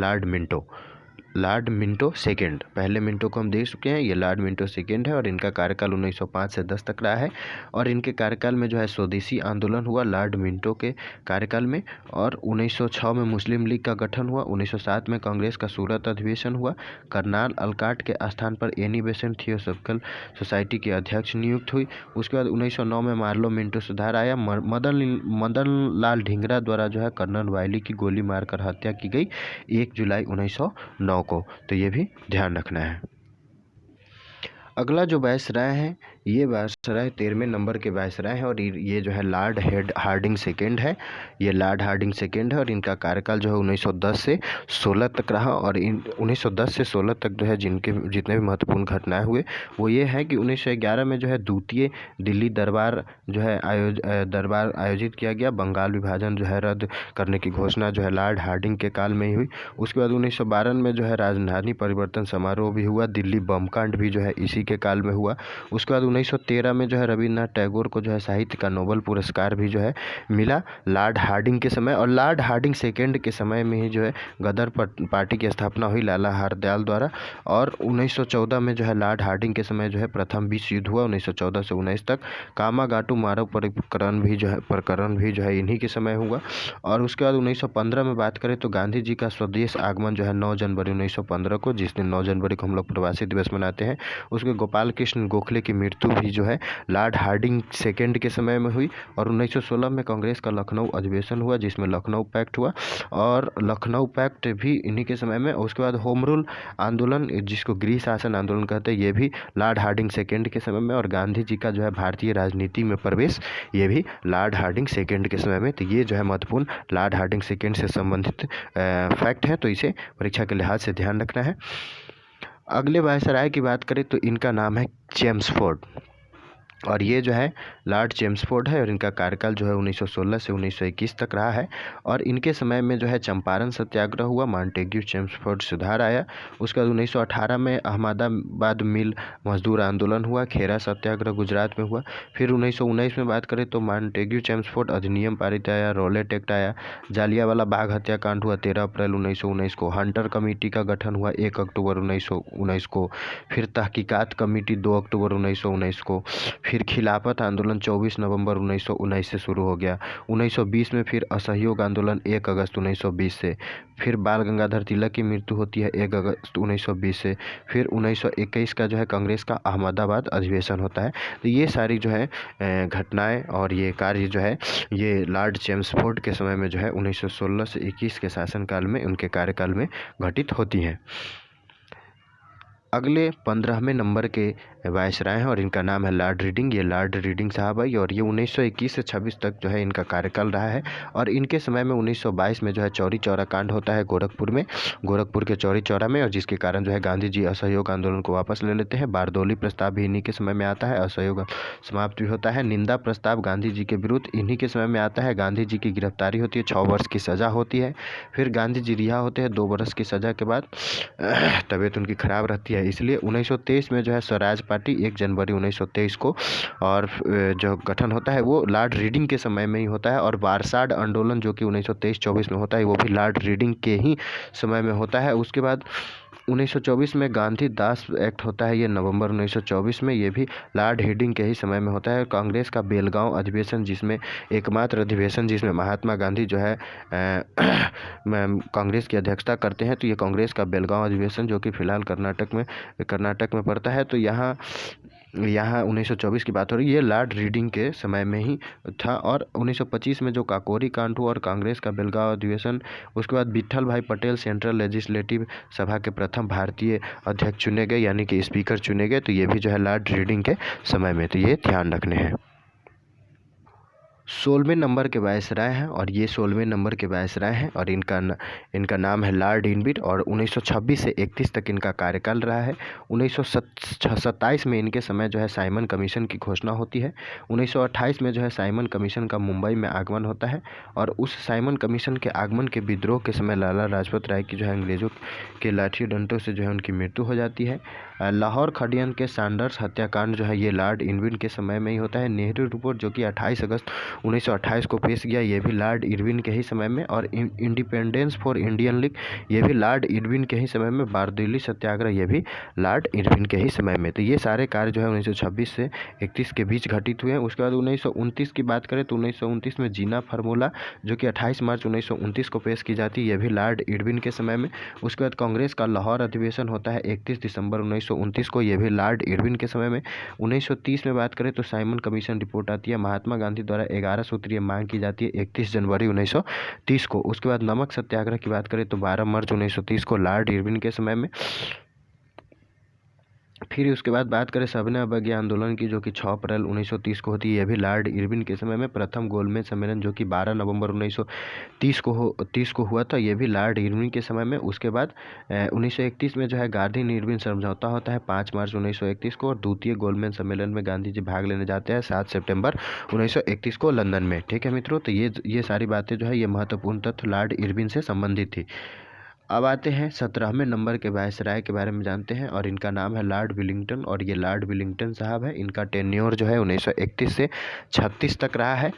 लॉर्ड मिंटो सेकेंड। पहले मिंटो को हम देख चुके हैं, ये लॉर्ड मिंटो सेकेंड है। और इनका कार्यकाल 1905 से 10 तक रहा है। और इनके कार्यकाल में जो है स्वदेशी आंदोलन हुआ लॉर्ड मिंटो के कार्यकाल में। और 1906 में मुस्लिम लीग का गठन हुआ। 1907 में कांग्रेस का सूरत अधिवेशन हुआ। कर्नाल अलकाट के स्थान पर एनी बेसेंट थियोसॉफिकल सोसाइटी की अध्यक्ष नियुक्त हुई। उसके बाद 1909 में मार्लो मिंटो सुधार आया। मदन लाल ढींगरा द्वारा जो है कर्नल वायली की गोली मारकर हत्या की गई 1 जुलाई 1909 को, तो ये भी ध्यान रखना है। अगला जो वायसराय है ये वायसराय 13वें नंबर के वायसराय हैं और ये जो है लॉर्ड हार्डिंग सेकेंड है। ये लॉर्ड हार्डिंग सेकेंड है और इनका कार्यकाल जो है 1910 से 16 तक रहा। और 1910 से 16 तक जो है जितने भी महत्वपूर्ण घटनाएं हुए वो ये है कि 1911 में जो है द्वितीय दिल्ली दरबार जो है दरबार आयोजित किया गया। बंगाल विभाजन जो है रद्द करने की घोषणा जो है लॉर्ड हार्डिंग के काल में ही हुई। उसके बाद 1912 में जो है राजधानी परिवर्तन समारोह भी हुआ। दिल्ली बम कांड भी जो है इसी के काल में हुआ। उसके बाद 1913 में जो है रविन्द्रनाथ टैगोर को जो है साहित्य का नोबेल पुरस्कार भी जो है मिला लॉर्ड हार्डिंग के समय। और लॉर्ड हार्डिंग सेकेंड के समय में ही जो है गदर पार्टी की स्थापना हुई लाला हरदयाल द्वारा। और 1914 में जो है लॉर्ड हार्डिंग के समय जो है प्रथम विश्व युद्ध हुआ 1914 से 19 तक। कामागाटू मारव प्रकरण भी जो है इन्हीं के समय हुआ। और उसके बाद 1915 में बात करें तो गांधी जी का स्वदेश आगमन जो है 9 जनवरी 1915 को, जिस दिन 9 जनवरी को हम लोग प्रवासी दिवस मनाते हैं, उसके गोपाल कृष्ण गोखले की मृत्यु भी जो है लॉर्ड हार्डिंग सेकेंड के समय में हुई। और 1916 में कांग्रेस का लखनऊ अधिवेशन हुआ जिसमें लखनऊ पैक्ट हुआ और लखनऊ पैक्ट भी इन्हीं के समय में। उसके बाद होम रूल आंदोलन, जिसको गृह शासन आंदोलन कहते हैं, ये भी लॉर्ड हार्डिंग सेकेंड के समय में। और गांधी जी का जो है भारतीय राजनीति में प्रवेश, ये भी लॉर्ड हार्डिंग सेकेंड के समय में। तो ये जो है महत्वपूर्ण लॉर्ड हार्डिंग सेकेंड से संबंधित फैक्ट है, तो इसे परीक्षा के लिहाज से ध्यान रखना है। अगले वायसराय की बात करें तो इनका नाम है चेम्सफोर्ड और ये जो है लॉर्ड चेम्सफोर्ड है और इनका कार्यकाल जो है 1916 से 1921 तक रहा है। और इनके समय में जो है चंपारण सत्याग्रह हुआ, मॉन्टेग्यू चेम्सफोर्ड सुधार आया। उसके बाद 1918 में अहमदाबाद मिल मजदूर आंदोलन हुआ, खेरा सत्याग्रह गुजरात में हुआ। फिर 1919 में बात करें तो मॉन्टेग्यू चेम्सफोर्ड अधिनियम पारित आया, रोलेट एक्ट आया। जालियांवाला बाग हत्याकांड हुआ 13 अप्रैल 1919 को। हंटर कमेटी का गठन हुआ 1 अक्टूबर 1919 को। फिर तहकीकात कमेटी 2 अक्टूबर 1919 को। फिर खिलाफत आंदोलन 24 नवंबर 1919 से शुरू हो गया। 1920 में फिर असहयोग आंदोलन 1 अगस्त 1920 से। फिर बाल गंगाधर तिलक की मृत्यु होती है 1 अगस्त 1920 से। फिर 1921 का जो है कांग्रेस का अहमदाबाद अधिवेशन होता है। तो ये सारी जो है घटनाएं और ये कार्य जो है ये लॉर्ड चेम्सफोर्ड के समय में जो है 1916 से 21 के शासनकाल में, उनके कार्यकाल में घटित होती हैं। अगले 15वें नंबर के वायसराय हैं और इनका नाम है लॉर्ड रीडिंग। ये लॉर्ड रीडिंग साहब आई और ये 1921 से 26 तक जो है इनका कार्यकाल रहा है। और इनके समय में 1922 में जो है चौरी चौरा कांड होता है गोरखपुर के चौरी चौरा में, और जिसके कारण जो है गांधी जी असहयोग आंदोलन को वापस ले लेते हैं। बारदौली प्रस्ताव भी इन्हीं के समय में आता है, असहयोग समाप्त भी होता है। निंदा प्रस्ताव गांधी जी के विरुद्ध इन्हीं के समय में आता है। गांधी जी की गिरफ्तारी होती है, 6 वर्ष की सज़ा होती है। फिर गांधी जी रिहा होते हैं 2 वर्ष की सज़ा के बाद। तबीयत उनकी खराब रहती है, इसलिए 1923 में जो है स्वराज पार्टी 1 जनवरी 1923 को और जो गठन होता है वो लॉर्ड रीडिंग के समय में ही होता है। और वारसाड आंदोलन जो कि 1923-24 में होता है वो भी लॉर्ड रीडिंग के ही समय में होता है। उसके बाद 1924 में गांधी दास एक्ट होता है, ये नवंबर 1924 में, ये भी लॉर्ड रीडिंग के ही समय में होता है। कांग्रेस का बेलगांव अधिवेशन, जिसमें एकमात्र अधिवेशन जिसमें महात्मा गांधी जो है कांग्रेस की अध्यक्षता करते हैं, तो ये कांग्रेस का बेलगांव अधिवेशन जो कि फिलहाल कर्नाटक में पड़ता है। तो यहाँ 1924 की बात हो रही है, ये लॉर्ड रीडिंग के समय में ही था। और 1925 में जो काकोरी कांड हुआ और कांग्रेस का बेलगांव अधिवेशन, उसके बाद विट्ठल भाई पटेल सेंट्रल लेजिस्लेटिव सभा के प्रथम भारतीय अध्यक्ष चुने गए, यानी कि स्पीकर चुने गए, तो ये भी जो है लॉर्ड रीडिंग के समय में, तो ये ध्यान रखने हैं। 16वें नंबर के वायसराय हैं और ये 16वें नंबर के वायसराय हैं और इनका नाम है लॉर्ड इनबिट और 1926 से 31 तक इनका कार्यकाल रहा है। 1927 में इनके समय जो है साइमन कमीशन की घोषणा होती है। 1928 में जो है साइमन कमीशन का मुंबई में आगमन होता है और उस साइमन कमीशन के आगमन के विद्रोह के समय लाला लाजपत राय की जो है अंग्रेज़ों के लाठी डंडों से जो है उनकी मृत्यु हो जाती है। लाहौर खडियन के सैंडर्स हत्याकांड जो है ये लॉर्ड इरविन के समय में ही होता है। नेहरू रिपोर्ट जो कि 28 अगस्त 1928 को पेश किया, ये भी लॉर्ड इरविन के ही समय में। और इंडिपेंडेंस फॉर इंडियन लीग, ये भी लॉर्ड इरविन के ही समय में। बारदौली सत्याग्रह, ये भी लॉर्ड इरविन के ही समय में। तो ये सारे कार्य जो है 1926 से 31 के बीच घटित हुए हैं। उसके बाद 1929 की बात करें तो 1929 में जीना फार्मूला जो कि 28 मार्च 1929 को पेश की जाती है, यह भी लॉर्ड इरविन के समय में। उसके बाद कांग्रेस का लाहौर अधिवेशन होता है 31 दिसंबर 1929 को, यह भी लॉर्ड इरविन के समय में। 1930 में बात करें तो साइमन कमीशन रिपोर्ट आती है, महात्मा गांधी द्वारा 11 सूत्रीय मांग की जाती है 31 जनवरी 1930 को। उसके बाद नमक सत्याग्रह की बात करें तो 12 मार्च 1930 को, लॉर्ड इरविन के समय में। फिर उसके बाद बात करें सविनय अवज्ञा आंदोलन की, जो कि 6 अप्रैल 1930 को होती है। यह भी लॉर्ड इरविन के समय में। प्रथम गोलमेज सम्मेलन जो कि 12 नवंबर 1930 को हुआ था, यह भी लॉर्ड इरविन के समय में। उसके बाद 1931 में जो है गांधी इरविन समझौता होता है 5 मार्च 1931 को, और द्वितीय गोलमेज सम्मेलन में गांधी जी भाग लेने जाते हैं 7 सितंबर 1931 को लंदन में। ठीक है मित्रों, तो ये सारी बातें जो है ये महत्वपूर्ण तथ्य लॉर्ड इरविन से संबंधित थी। अब आते हैं 17वें नंबर के वायसराय के बारे में जानते हैं, और इनका नाम है लॉर्ड विलिंगटन, और ये लॉर्ड विलिंगटन साहब है। इनका टेन्योर जो है 1931 से 36 तक रहा है,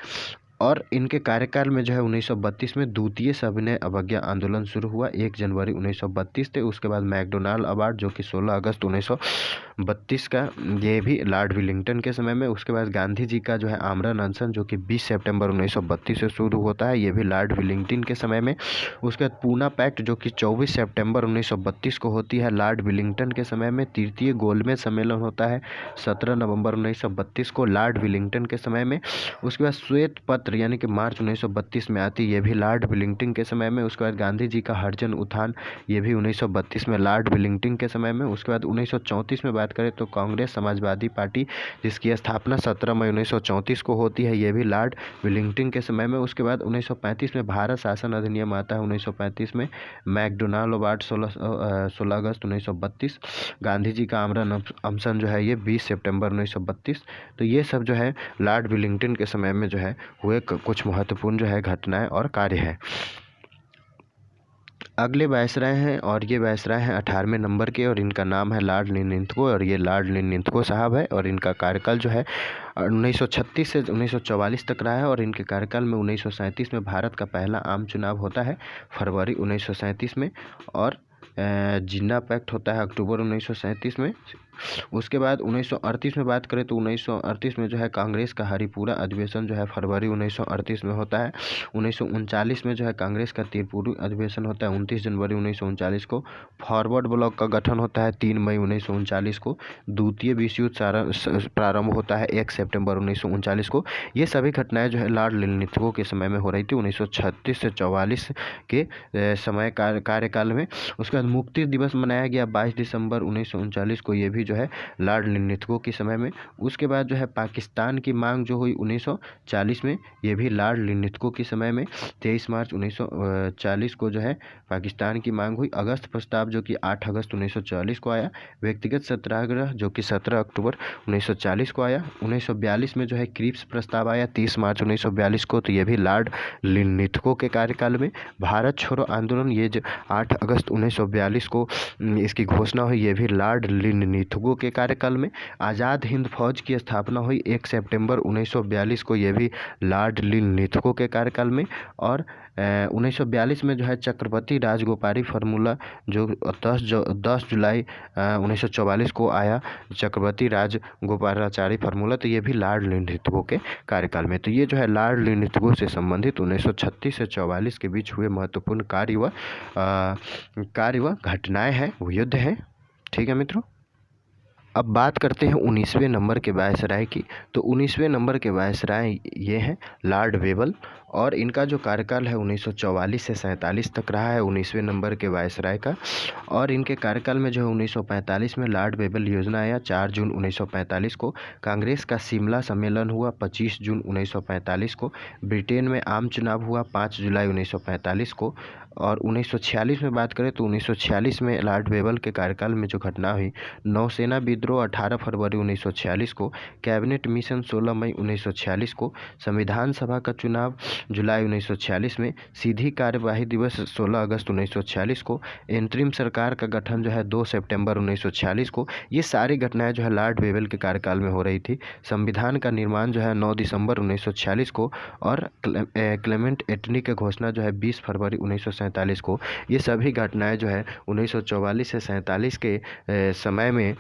और इनके कार्यकाल में जो है 1932 में द्वितीय सविनय अवज्ञा आंदोलन शुरू हुआ 1 जनवरी 1932 थे। उसके बाद मैकडोनाल्ड अवार्ड जो कि 16 अगस्त 1932 का, ये भी लॉर्ड विलिंगटन के समय में। उसके बाद गांधी जी का जो है आमरण अनशन जो कि 20 सितंबर 1932 से शुरू होता है, ये भी लॉर्ड विलिंगटन के समय में। उसके बाद पूना पैक्ट जो कि 24 सितंबर 1932 को होती है, लॉर्ड विलिंगटन के समय में। तृतीय गोलमेज सम्मेलन होता है 17 नवंबर 1932 को, लॉर्ड विलिंगटन के समय में। उसके बाद श्वेत पत्र यानी कि मार्च 1932 में आती, ये भी लॉर्ड विलिंगटन के समय में। उसके बाद गांधी जी का हरिजन उत्थान, ये भी 1932 में लॉर्ड विलिंगटन के समय में। उसके बाद 1934 में बात करें तो कांग्रेस समाजवादी पार्टी, जिसकी स्थापना 17 मई 1934 को होती है, ये भी लॉर्ड विलिंगटन के समय में। उसके बाद 1935 में भारत शासन अधिनियम आता है 1935 में। मैकडोनाल्ड अवार्ड 16 अगस्त 1932। गांधी जी का आमरण अनशन जो है ये 20 सितंबर 1932। तो ये सब जो है लॉर्ड विलिंगटन के समय में जो है हुए कुछ महत्वपूर्ण जो है घटनाएं और कार्य हैं। अगले वायसराय हैं, और ये वायसराय हैं 18वें नंबर के, और इनका नाम है लॉर्ड लिनलिथगो, और ये लॉर्ड लिनलिथगो साहब है। और इनका कार्यकाल जो है 1936 से 1944 तक रहा है, और इनके कार्यकाल में 1937 में भारत का पहला आम चुनाव होता है फरवरी 1937 में, और जिन्ना पैक्ट होता है अक्टूबर 1937 में। उसके बाद 1938 में बात करें तो 1938 में जो है कांग्रेस का हरिपुरा अधिवेशन जो है फरवरी 1938 में होता है। 1939 में जो है कांग्रेस का त्रिपुरी अधिवेशन होता है 29 जनवरी 1939 को। फॉरवर्ड ब्लॉक का गठन होता है 3 मई 1939 को। द्वितीय विश्व युद्ध प्रारंभ होता है 1 सितंबर 1939 को। ये सभी घटनाएं जो है लॉर्ड लिनलिथगो के समय में हो रही थी 1936 से 44 के समय कार्यकाल में। उसके बाद मुक्ति दिवस मनाया गया 22 दिसंबर 1939 को, ये भी जो है लॉर्ड लिनलिथगो के समय में। उसके बाद जो है पाकिस्तान की मांग जो हुई 1940 में, ये भी लॉर्ड लिनलिथगो के समय में। 23 मार्च 1940 को जो है पाकिस्तान की मांग हुई। अगस्त प्रस्ताव जो कि 8 अगस्त 1940 को आया। व्यक्तिगत सत्याग्रह जो कि 17 अक्टूबर 1940 को आया। 1942 में जो है क्रिप्स प्रस्ताव आया 30 मार्च 1942 को, तो ये भी लॉर्ड लिनलिथगो के कार्यकाल में। भारत छोड़ो आंदोलन, ये जो 8 अगस्त 1942 को इसकी घोषणा हुई, ये भी लॉर्ड लिनलिथगो के कार्यकाल में। आज़ाद हिंद फौज की स्थापना हुई 1 सितंबर 1942 को, ये भी लॉर्ड लिनलिथगो के कार्यकाल में। और 1942 में जो है चक्रवर्ती राजगोपारी फार्मूला जो 10 जुलाई 1944 को आया, चक्रवर्ती राजगोपालाचारी फार्मूला, तो ये भी लॉर्ड लिनलिथगो के कार्यकाल में। तो ये जो है लॉर्ड लिनलिथगो से संबंधित 1936 से 44 के बीच हुए महत्वपूर्ण कार्य व घटनाएं हैं, वो युद्ध हैं। ठीक है मित्रों, अब बात करते हैं 19वें नंबर के वायसराय की। तो 19वें नंबर के वायसराय ये हैं लॉर्ड वेबल, और इनका जो कार्यकाल है 1944 से 47 तक रहा है 19वें नंबर के वायसराय का। और इनके कार्यकाल में जो है 1945 में लॉर्ड वेबल योजना आया 4 जून 1945 को। कांग्रेस का शिमला सम्मेलन हुआ 25 जून 1945 को। ब्रिटेन में आम चुनाव हुआ 5 जुलाई 1945 को। और 1946 में बात करें तो 1946 में लॉर्ड वेबल के कार्यकाल में जो घटना हुई, नौसेना विद्रोह 18 फरवरी 1946 को। कैबिनेट मिशन 16 मई 1946 को। संविधान सभा का चुनाव जुलाई 1946 में। सीधी कार्यवाही दिवस 16 अगस्त 1946 को। इंतरिम सरकार का गठन जो है 2 सितंबर 1946 को। ये सारी घटनाएं जो है लॉर्ड वेबल के कार्यकाल में हो रही थी। संविधान का निर्माण जो है 9 दिसंबर 1946 को। और क्लेमेंट एटनी की घोषणा जो है 20 फरवरी 1947 को। ये सभी घटनाएं जो है 1944 से 47 के समय में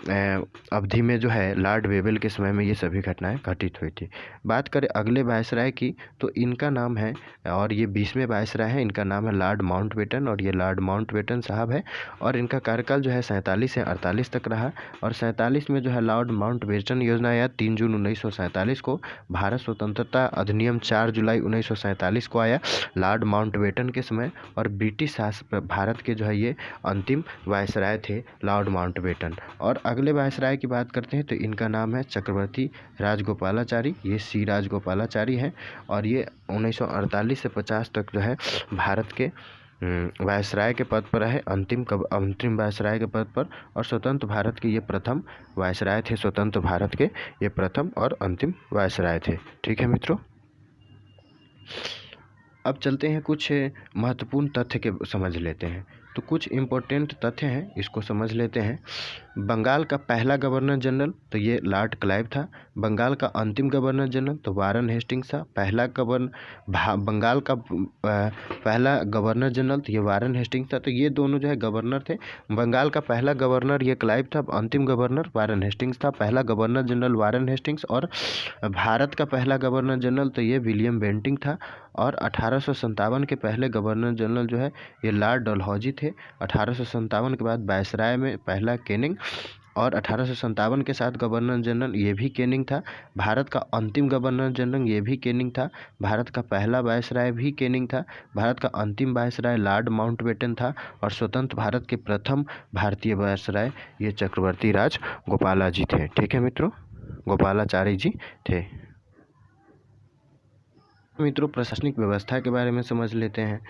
अवधि में जो है लॉर्ड वेबल के समय में ये सभी घटनाएं घटित हुई थी। बात करें अगले वायसराय की, तो इनका नाम है, और ये 20वें वायसराय है, इनका नाम है लॉर्ड माउंटबेटन, और ये लॉर्ड माउंटबेटन साहब है। और इनका कार्यकाल जो है 47 से 48 तक रहा। और 47 में जो है लॉर्ड माउंटबेटन योजना आया 3 जून 1947 को। भारत स्वतंत्रता अधिनियम 4 जुलाई 1947 को आया लॉर्ड माउंटबेटन के समय। और ब्रिटिश भारत के जो है ये अंतिम वायसराय थे लॉर्ड माउंटबेटन। और अगर अगले वायसराय की बात करते हैं तो इनका नाम है चक्रवर्ती राजगोपालाचारी। ये सी राजगोपालाचारी हैं और ये 1948 से 50 तक जो है भारत के वायसराय के पद पर है, अंतिम वायसराय के पद पर। और स्वतंत्र भारत के ये प्रथम वायसराय थे, स्वतंत्र भारत के ये प्रथम और अंतिम वायसराय थे। ठीक है मित्रों, अब चलते हैं कुछ महत्वपूर्ण तथ्य के समझ लेते हैं। तो कुछ इम्पोर्टेंट तथ्य हैं, इसको समझ लेते हैं। बंगाल का पहला गवर्नर जनरल तो ये लॉर्ड क्लाइव था। बंगाल का अंतिम गवर्नर जनरल तो वारन हेस्टिंग्स था। बंगाल का पहला गवर्नर जनरल तो ये वारन हेस्टिंग्स था। तो ये दोनों जो है गवर्नर थे। बंगाल का पहला गवर्नर ये क्लाइव था, अंतिम गवर्नर वारन हेस्टिंग्स था। पहला गवर्नर जनरल वारन हेस्टिंग्स। और भारत का पहला गवर्नर जनरल तो ये विलियम बेंटिंक था। और 1857 के पहले गवर्नर जनरल जो है ये लॉर्ड डलहौजी थे। 1857 के बाद वायसराय में पहला केनिंग, और 1857 के साथ गवर्नर जनरल ये भी केनिंग था। भारत का अंतिम गवर्नर जनरल ये भी केनिंग था। भारत का पहला वायसराय भी केनिंग था। भारत का अंतिम वायसराय लॉर्ड माउंटबेटन था। और स्वतंत्र भारत के प्रथम भारतीय वायसराय ये चक्रवर्ती राज गोपाला जी थे। ठीक है मित्रों, गोपालाचारी जी थे। मित्रों, प्रशासनिक व्यवस्था के बारे में समझ लेते हैं,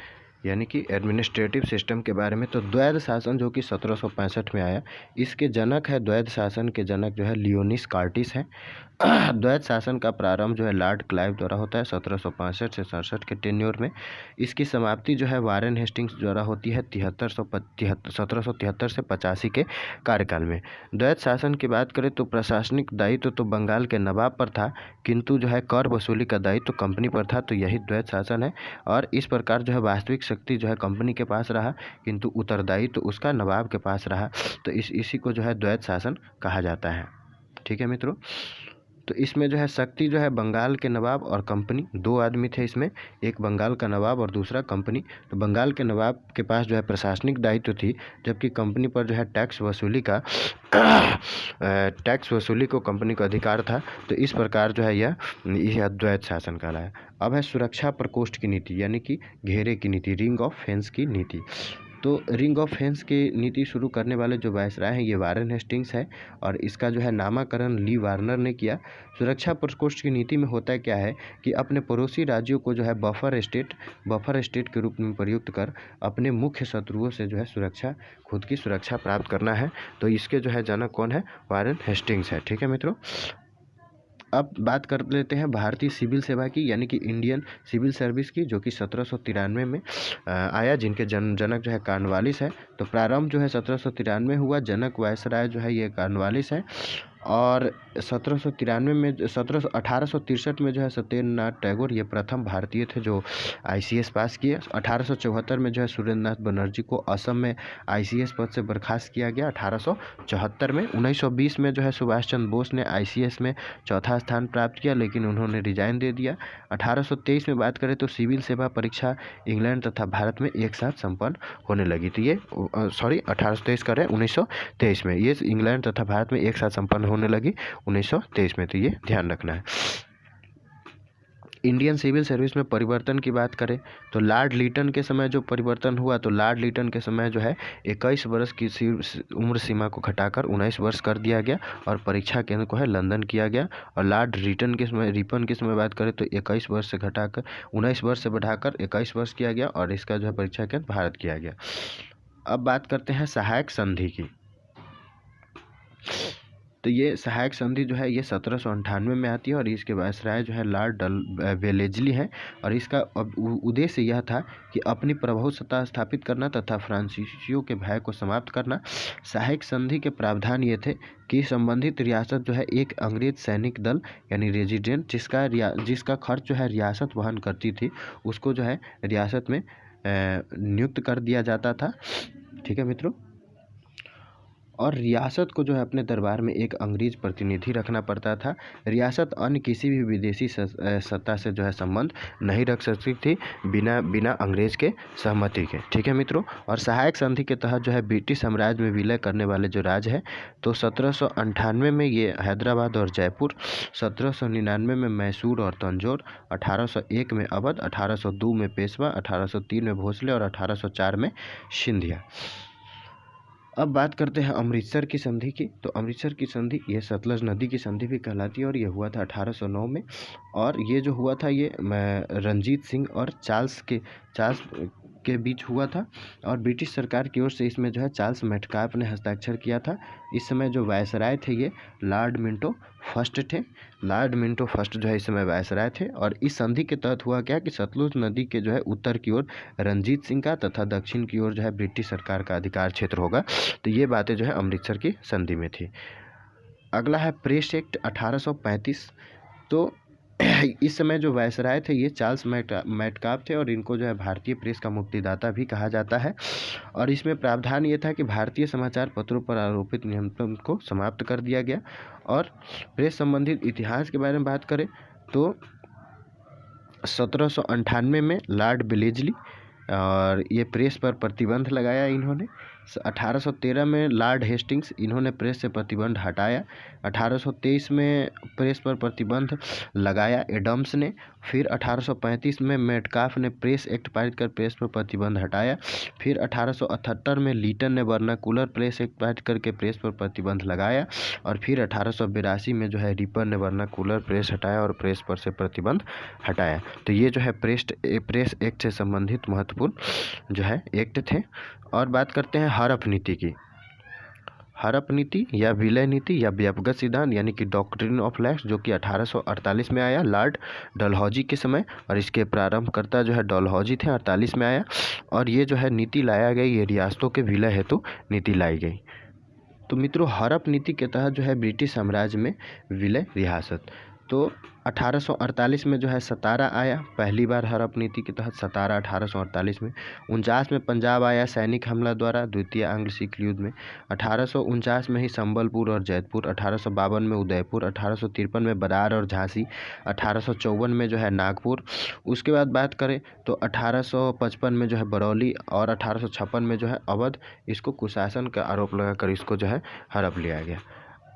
यानी कि एडमिनिस्ट्रेटिव सिस्टम के बारे में। तो द्वैध शासन जो कि 1765 में आया, इसके जनक है, द्वैध शासन के जनक जो है लियोनिस कार्टिस हैं। द्वैध शासन का प्रारंभ जो है लॉर्ड क्लाइव द्वारा होता है 1765 से 67 के टेन्योर में। इसकी समाप्ति जो है वारेन हेस्टिंग्स द्वारा होती है 1773 से 85 के कार्यकाल में। द्वैध शासन की बात करें तो प्रशासनिक दायित्व तो बंगाल के नवाब पर था, किंतु जो है कर वसूली का दायित्व तो कंपनी पर था। तो यही द्वैध शासन है। और इस प्रकार जो है वास्तविक शक्ति जो है कंपनी के पास रहा, किंतु उत्तरदायित्व तो उसका नवाब के पास रहा। तो इसी को जो है द्वैध शासन कहा जाता है। ठीक है मित्रों, तो इसमें जो है शक्ति जो है बंगाल के नवाब और कंपनी, दो आदमी थे इसमें, एक बंगाल का नवाब और दूसरा कंपनी। तो बंगाल के नवाब के पास जो है प्रशासनिक दायित्व थी, जबकि कंपनी पर जो है टैक्स वसूली को कंपनी को अधिकार था। तो इस प्रकार जो है यह द्वैध शासन कहलाया। अब है सुरक्षा प्रकोष्ठ की नीति, यानी कि घेरे की नीति, रिंग ऑफ फेंस की नीति। तो रिंग ऑफ फेंस की नीति शुरू करने वाले जो वायसराय हैं ये वारेन हेस्टिंग्स है, और इसका जो है नामकरण ली वार्नर ने किया। सुरक्षा प्रकोष्ठ की नीति में होता क्या है कि अपने पड़ोसी राज्यों को जो है बफर स्टेट के रूप में प्रयुक्त कर अपने मुख्य शत्रुओं से जो है खुद की सुरक्षा प्राप्त करना है। तो इसके जो है जनक कौन है? वारेन हेस्टिंग्स है। ठीक है मित्रों, अब बात कर लेते हैं भारतीय सिविल सेवा की, यानी कि इंडियन सिविल सर्विस की, जो कि 1793 में आया, जिनके जनक जो है कॉर्नवालिस है। तो प्रारंभ जो है 1793 हुआ। जनक वायसराय जो है ये कॉर्नवालिस है। और 1863 में जो है सत्येंद्रनाथ टैगोर ये प्रथम भारतीय थे जो ICS पास किए। 1874 में जो है सुरेंद्रनाथ बनर्जी को असम में ICS पद से बर्खास्त किया गया 1874 में। 1920 में जो है सुभाष चंद्र बोस ने ICS में चौथा स्थान प्राप्त किया, लेकिन उन्होंने रिजाइन दे दिया। 1823 में बात करें तो सिविल सेवा परीक्षा इंग्लैंड तथा भारत में एक साथ संपन्न होने लगी। तो ये 1823 करें 1923 में, ये इंग्लैंड तथा भारत में एक साथ संपन्न होने लगी 1923 में। तो ये ध्यान रखना है। इंडियन सिविल सर्विस में परिवर्तन की बात करें तो लॉर्ड लीटन के समय जो परिवर्तन हुआ, तो लॉर्ड लीटन के समय जो है 21 वर्ष की उम्र सीमा को घटाकर 19 वर्ष कर दिया गया, और परीक्षा केंद्र को है लंदन किया गया। और लॉर्ड रिपन के समय बात करें तो 21 वर्ष से घटाकर 19 वर्ष से बढ़ाकर 21 वर्ष किया गया, और इसका जो है परीक्षा केंद्र भारत किया गया। अब बात करते हैं सहायक संधि की। तो ये सहायक संधि जो है ये 1798 में आती है, और इसके वायसराय जो है लॉर्ड वेलेस्ली हैं। और इसका उद्देश्य यह था कि अपनी प्रभुसत्ता स्थापित करना तथा फ्रांसीसियों के भय को समाप्त करना। सहायक संधि के प्रावधान ये थे कि संबंधित रियासत जो है एक अंग्रेज सैनिक दल यानी रेजिडेंट जिसका खर्च जो है रियासत वहन करती थी, उसको जो है रियासत में नियुक्त कर दिया जाता था। ठीक है मित्रों, और रियासत को जो है अपने दरबार में एक अंग्रेज प्रतिनिधि रखना पड़ता था। रियासत अन्य किसी भी विदेशी सत्ता से जो है संबंध नहीं रख सकती थी बिना अंग्रेज के सहमति के। ठीक है मित्रों, और सहायक संधि के तहत जो है ब्रिटिश साम्राज्य में विलय करने वाले जो राज्य है, तो 1798 में ये हैदराबाद और जयपुर, 1799 में मैसूर और तंजौर, 1801 में अवध, 1802 में पेशवा, 1803 में भोसले और 1804 में सिंधिया। अब बात करते हैं अमृतसर की संधि की। तो अमृतसर की संधि ये सतलज नदी की संधि भी कहलाती है और ये हुआ था 1809 में। और ये जो हुआ था ये रंजीत सिंह और चार्ल्स के बीच हुआ था और ब्रिटिश सरकार की ओर से इसमें जो है चार्ल्स मेटकाफ ने हस्ताक्षर किया था। इस समय जो वायसराय थे ये लॉर्ड मिंटो फर्स्ट थे। लॉर्ड मिंटो फर्स्ट जो है इस समय वायसराय थे। और इस संधि के तहत हुआ क्या कि सतलुज नदी के जो है उत्तर की ओर रंजीत सिंह का तथा दक्षिण की ओर जो है ब्रिटिश सरकार का अधिकार क्षेत्र होगा। तो ये बातें जो है अमृतसर की संधि में थी। अगला है प्रेस एक्ट 1835। तो इस समय जो वायसराय थे ये चार्ल्स मेटकाफ थे और इनको जो है भारतीय प्रेस का मुक्तिदाता भी कहा जाता है। और इसमें प्रावधान ये था कि भारतीय समाचार पत्रों पर आरोपित नियंत्रण को समाप्त कर दिया गया। और प्रेस संबंधित इतिहास के बारे में बात करें तो 1798 में लॉर्ड बिलेजली और ये प्रेस पर प्रतिबंध लगाया इन्होंने। 1813 में लॉर्ड हेस्टिंग्स इन्होंने प्रेस से प्रतिबंध हटाया। 1823 में प्रेस पर प्रतिबंध लगाया एडम्स ने। फिर 1835 में मेटकाफ ने प्रेस एक्ट पारित कर प्रेस पर प्रतिबंध हटाया। फिर 1878 में लीटन ने वर्नाकुलर प्रेस एक्ट पारित करके प्रेस पर प्रतिबंध लगाया। और फिर 1882 में जो है रिपर ने वर्नाकुलर प्रेस हटाया और प्रेस पर से प्रतिबंध हटाया। तो ये जो है प्रेस एक्ट से संबंधित महत्वपूर्ण जो है एक्ट थे। और बात करते हैं हड़प नीति की। हड़प नीति या विलय नीति या व्यपगत सिद्धांत यानी कि डॉक्ट्रिन ऑफ लैक्स जो कि 1848 में आया लॉर्ड डलहौजी के समय। और इसके प्रारंभकर्ता जो है डलहौजी थे। 48 में आया और ये जो है नीति लाया गई, ये रियासतों के विलय हेतु नीति लाई गई। तो मित्रों हड़प नीति के तहत जो है ब्रिटिश साम्राज्य में विलय रियासत। तो 1848 में जो है सतारा आया, पहली बार हड़प नीति के तहत सतारा 1848 में। 49 में पंजाब आया सैनिक हमला द्वारा द्वितीय आंग्ल सिख युद्ध में। 1849 में ही संबलपुर और जैतपुर। 1852 में उदयपुर। 1853 में बरार और झांसी। 1854 में जो है नागपुर। उसके बाद बात करें तो 1855 में जो है बरौली और 1856 में जो है अवध, इसको कुशासन का आरोप लगाकर इसको जो है हड़प लिया गया।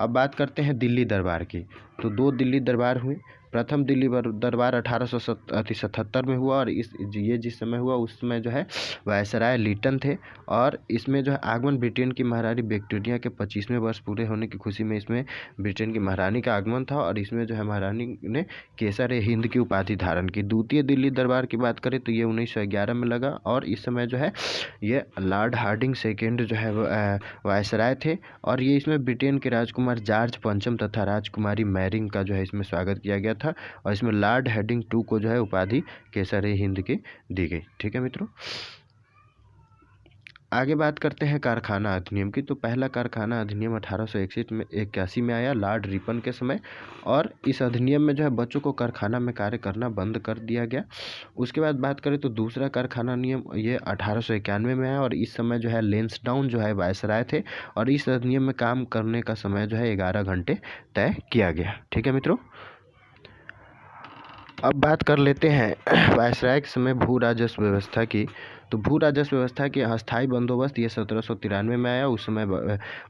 अब बात करते हैं दिल्ली दरबार की। तो 2 दिल्ली दरबार हुए। प्रथम दिल्ली दरबार 1877 में हुआ और ये जिस समय हुआ उस समय जो है वायसराय लीटन थे। और इसमें जो है आगमन ब्रिटेन की महारानी विक्टोरिया के 25वें वर्ष पूरे होने की खुशी में इसमें ब्रिटेन की महारानी का आगमन था। और इसमें जो है महारानी ने केसर हिंद की उपाधि धारण की। द्वितीय दिल्ली दरबार की बात करें तो ये 1911 में लगा और इस समय जो है ये लॉर्ड हार्डिंग सेकेंड जो है वायसराय थे। और ये इसमें ब्रिटेन के राजकुमार जॉर्ज पंचम तथा राजकुमारी मैरिंग का जो है इसमें स्वागत किया गया था। और इसमें लॉर्ड हेडिंग 2 को जो है उपाधि केसर हिंद की दी गई। ठीक है मित्रों, आगे बात करते हैं कारखाना अधिनियम की। तो पहला कारखाना अधिनियम 1881 में आया लॉर्ड रिपन के समय। और इस अधिनियम में जो है बच्चों को कारखाना में कार्य करना बंद कर दिया गया। उसके बाद बात करें तो दूसरा कारखाना नियम ये 1891 में आया और इस समय जो है लेंसडाउन जो है वायसराय थे। और इस अधिनियम में काम करने का समय जो है 11 घंटे तय किया गया। ठीक है मित्रों, अब बात कर लेते हैं वायसराय के समय भू राजस्व व्यवस्था की। तो भू राजस्व व्यवस्था के अस्थायी बंदोबस्त ये 1793 में आया। उस समय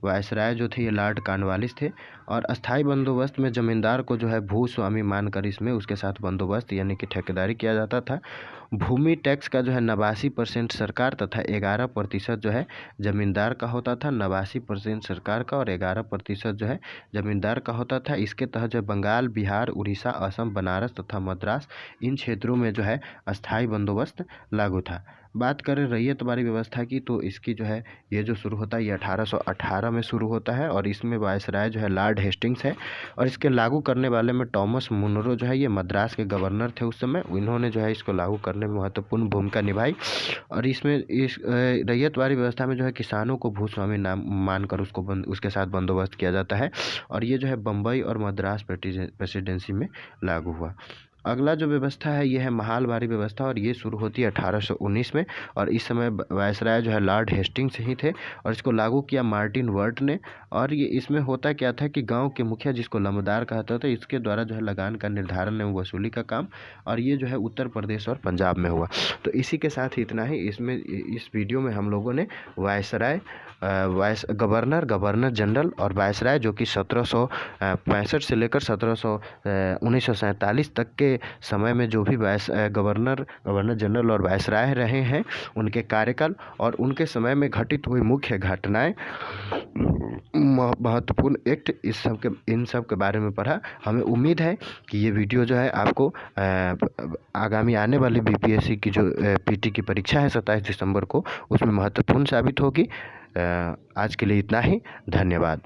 वायसराय जो थे ये लॉर्ड कॉर्नवालिस थे। और अस्थायी बंदोबस्त में जमींदार को जो है भू स्वामी मानकर इसमें उसके साथ बंदोबस्त यानी कि ठेकेदारी किया जाता था। भूमि टैक्स का जो है 89% सरकार तथा 11% जो है जमींदार का होता था। 89% सरकार का और 11% जो है जमींदार का होता था। इसके तहत जो बंगाल, बिहार, उड़ीसा, असम, बनारस तथा मद्रास इन क्षेत्रों में जो है अस्थायी बंदोबस्त लागू था। बात करें रैयतवारी व्यवस्था की तो इसकी जो है ये जो शुरू होता है ये 1818 में शुरू होता है। और इसमें वायसराय जो है लॉर्ड हेस्टिंग्स है। और इसके लागू करने वाले में टॉमस मुनरो जो है ये मद्रास के गवर्नर थे उस समय। इन्होंने जो है इसको लागू करने में महत्वपूर्ण भूमिका निभाई। और इसमें इस रैयतवारी व्यवस्था में जो है किसानों को भूस्वामी नाम मानकर उसके साथ बंदोबस्त किया जाता है। और ये जो है बम्बई और मद्रास प्रेसिडेंसी में लागू हुआ। अगला जो व्यवस्था है ये है महालवारी व्यवस्था और ये शुरू होती है 1819 में। और इस समय वायसराय जो है लॉर्ड हेस्टिंग्स ही थे और इसको लागू किया मार्टिन वर्ट ने। और ये इसमें होता क्या था कि गांव के मुखिया जिसको लम्बदार कहता था इसके द्वारा जो है लगान का निर्धारण एवं वसूली का काम। और ये जो है उत्तर प्रदेश और पंजाब में हुआ। तो इसी के साथ इतना ही। इसमें इस वीडियो में हम लोगों ने वायसराय, गवर्नर जनरल और वायसराय जो कि 1765 से लेकर 1947 तक के के समय में जो भी गवर्नर जनरल और वायसराय रहे हैं, उनके कार्यकाल और उनके समय में घटित हुई मुख्य घटनाएं, महत्वपूर्ण एक्ट, इन सब के बारे में पढ़ा। हमें उम्मीद है कि ये वीडियो जो है आपको आगामी आने वाली बीपीएससी की जो पीटी की परीक्षा है 27 दिसंबर को, उसमें महत्वपूर्ण साबित होगी। आज के लिए इतना ही। धन्यवाद।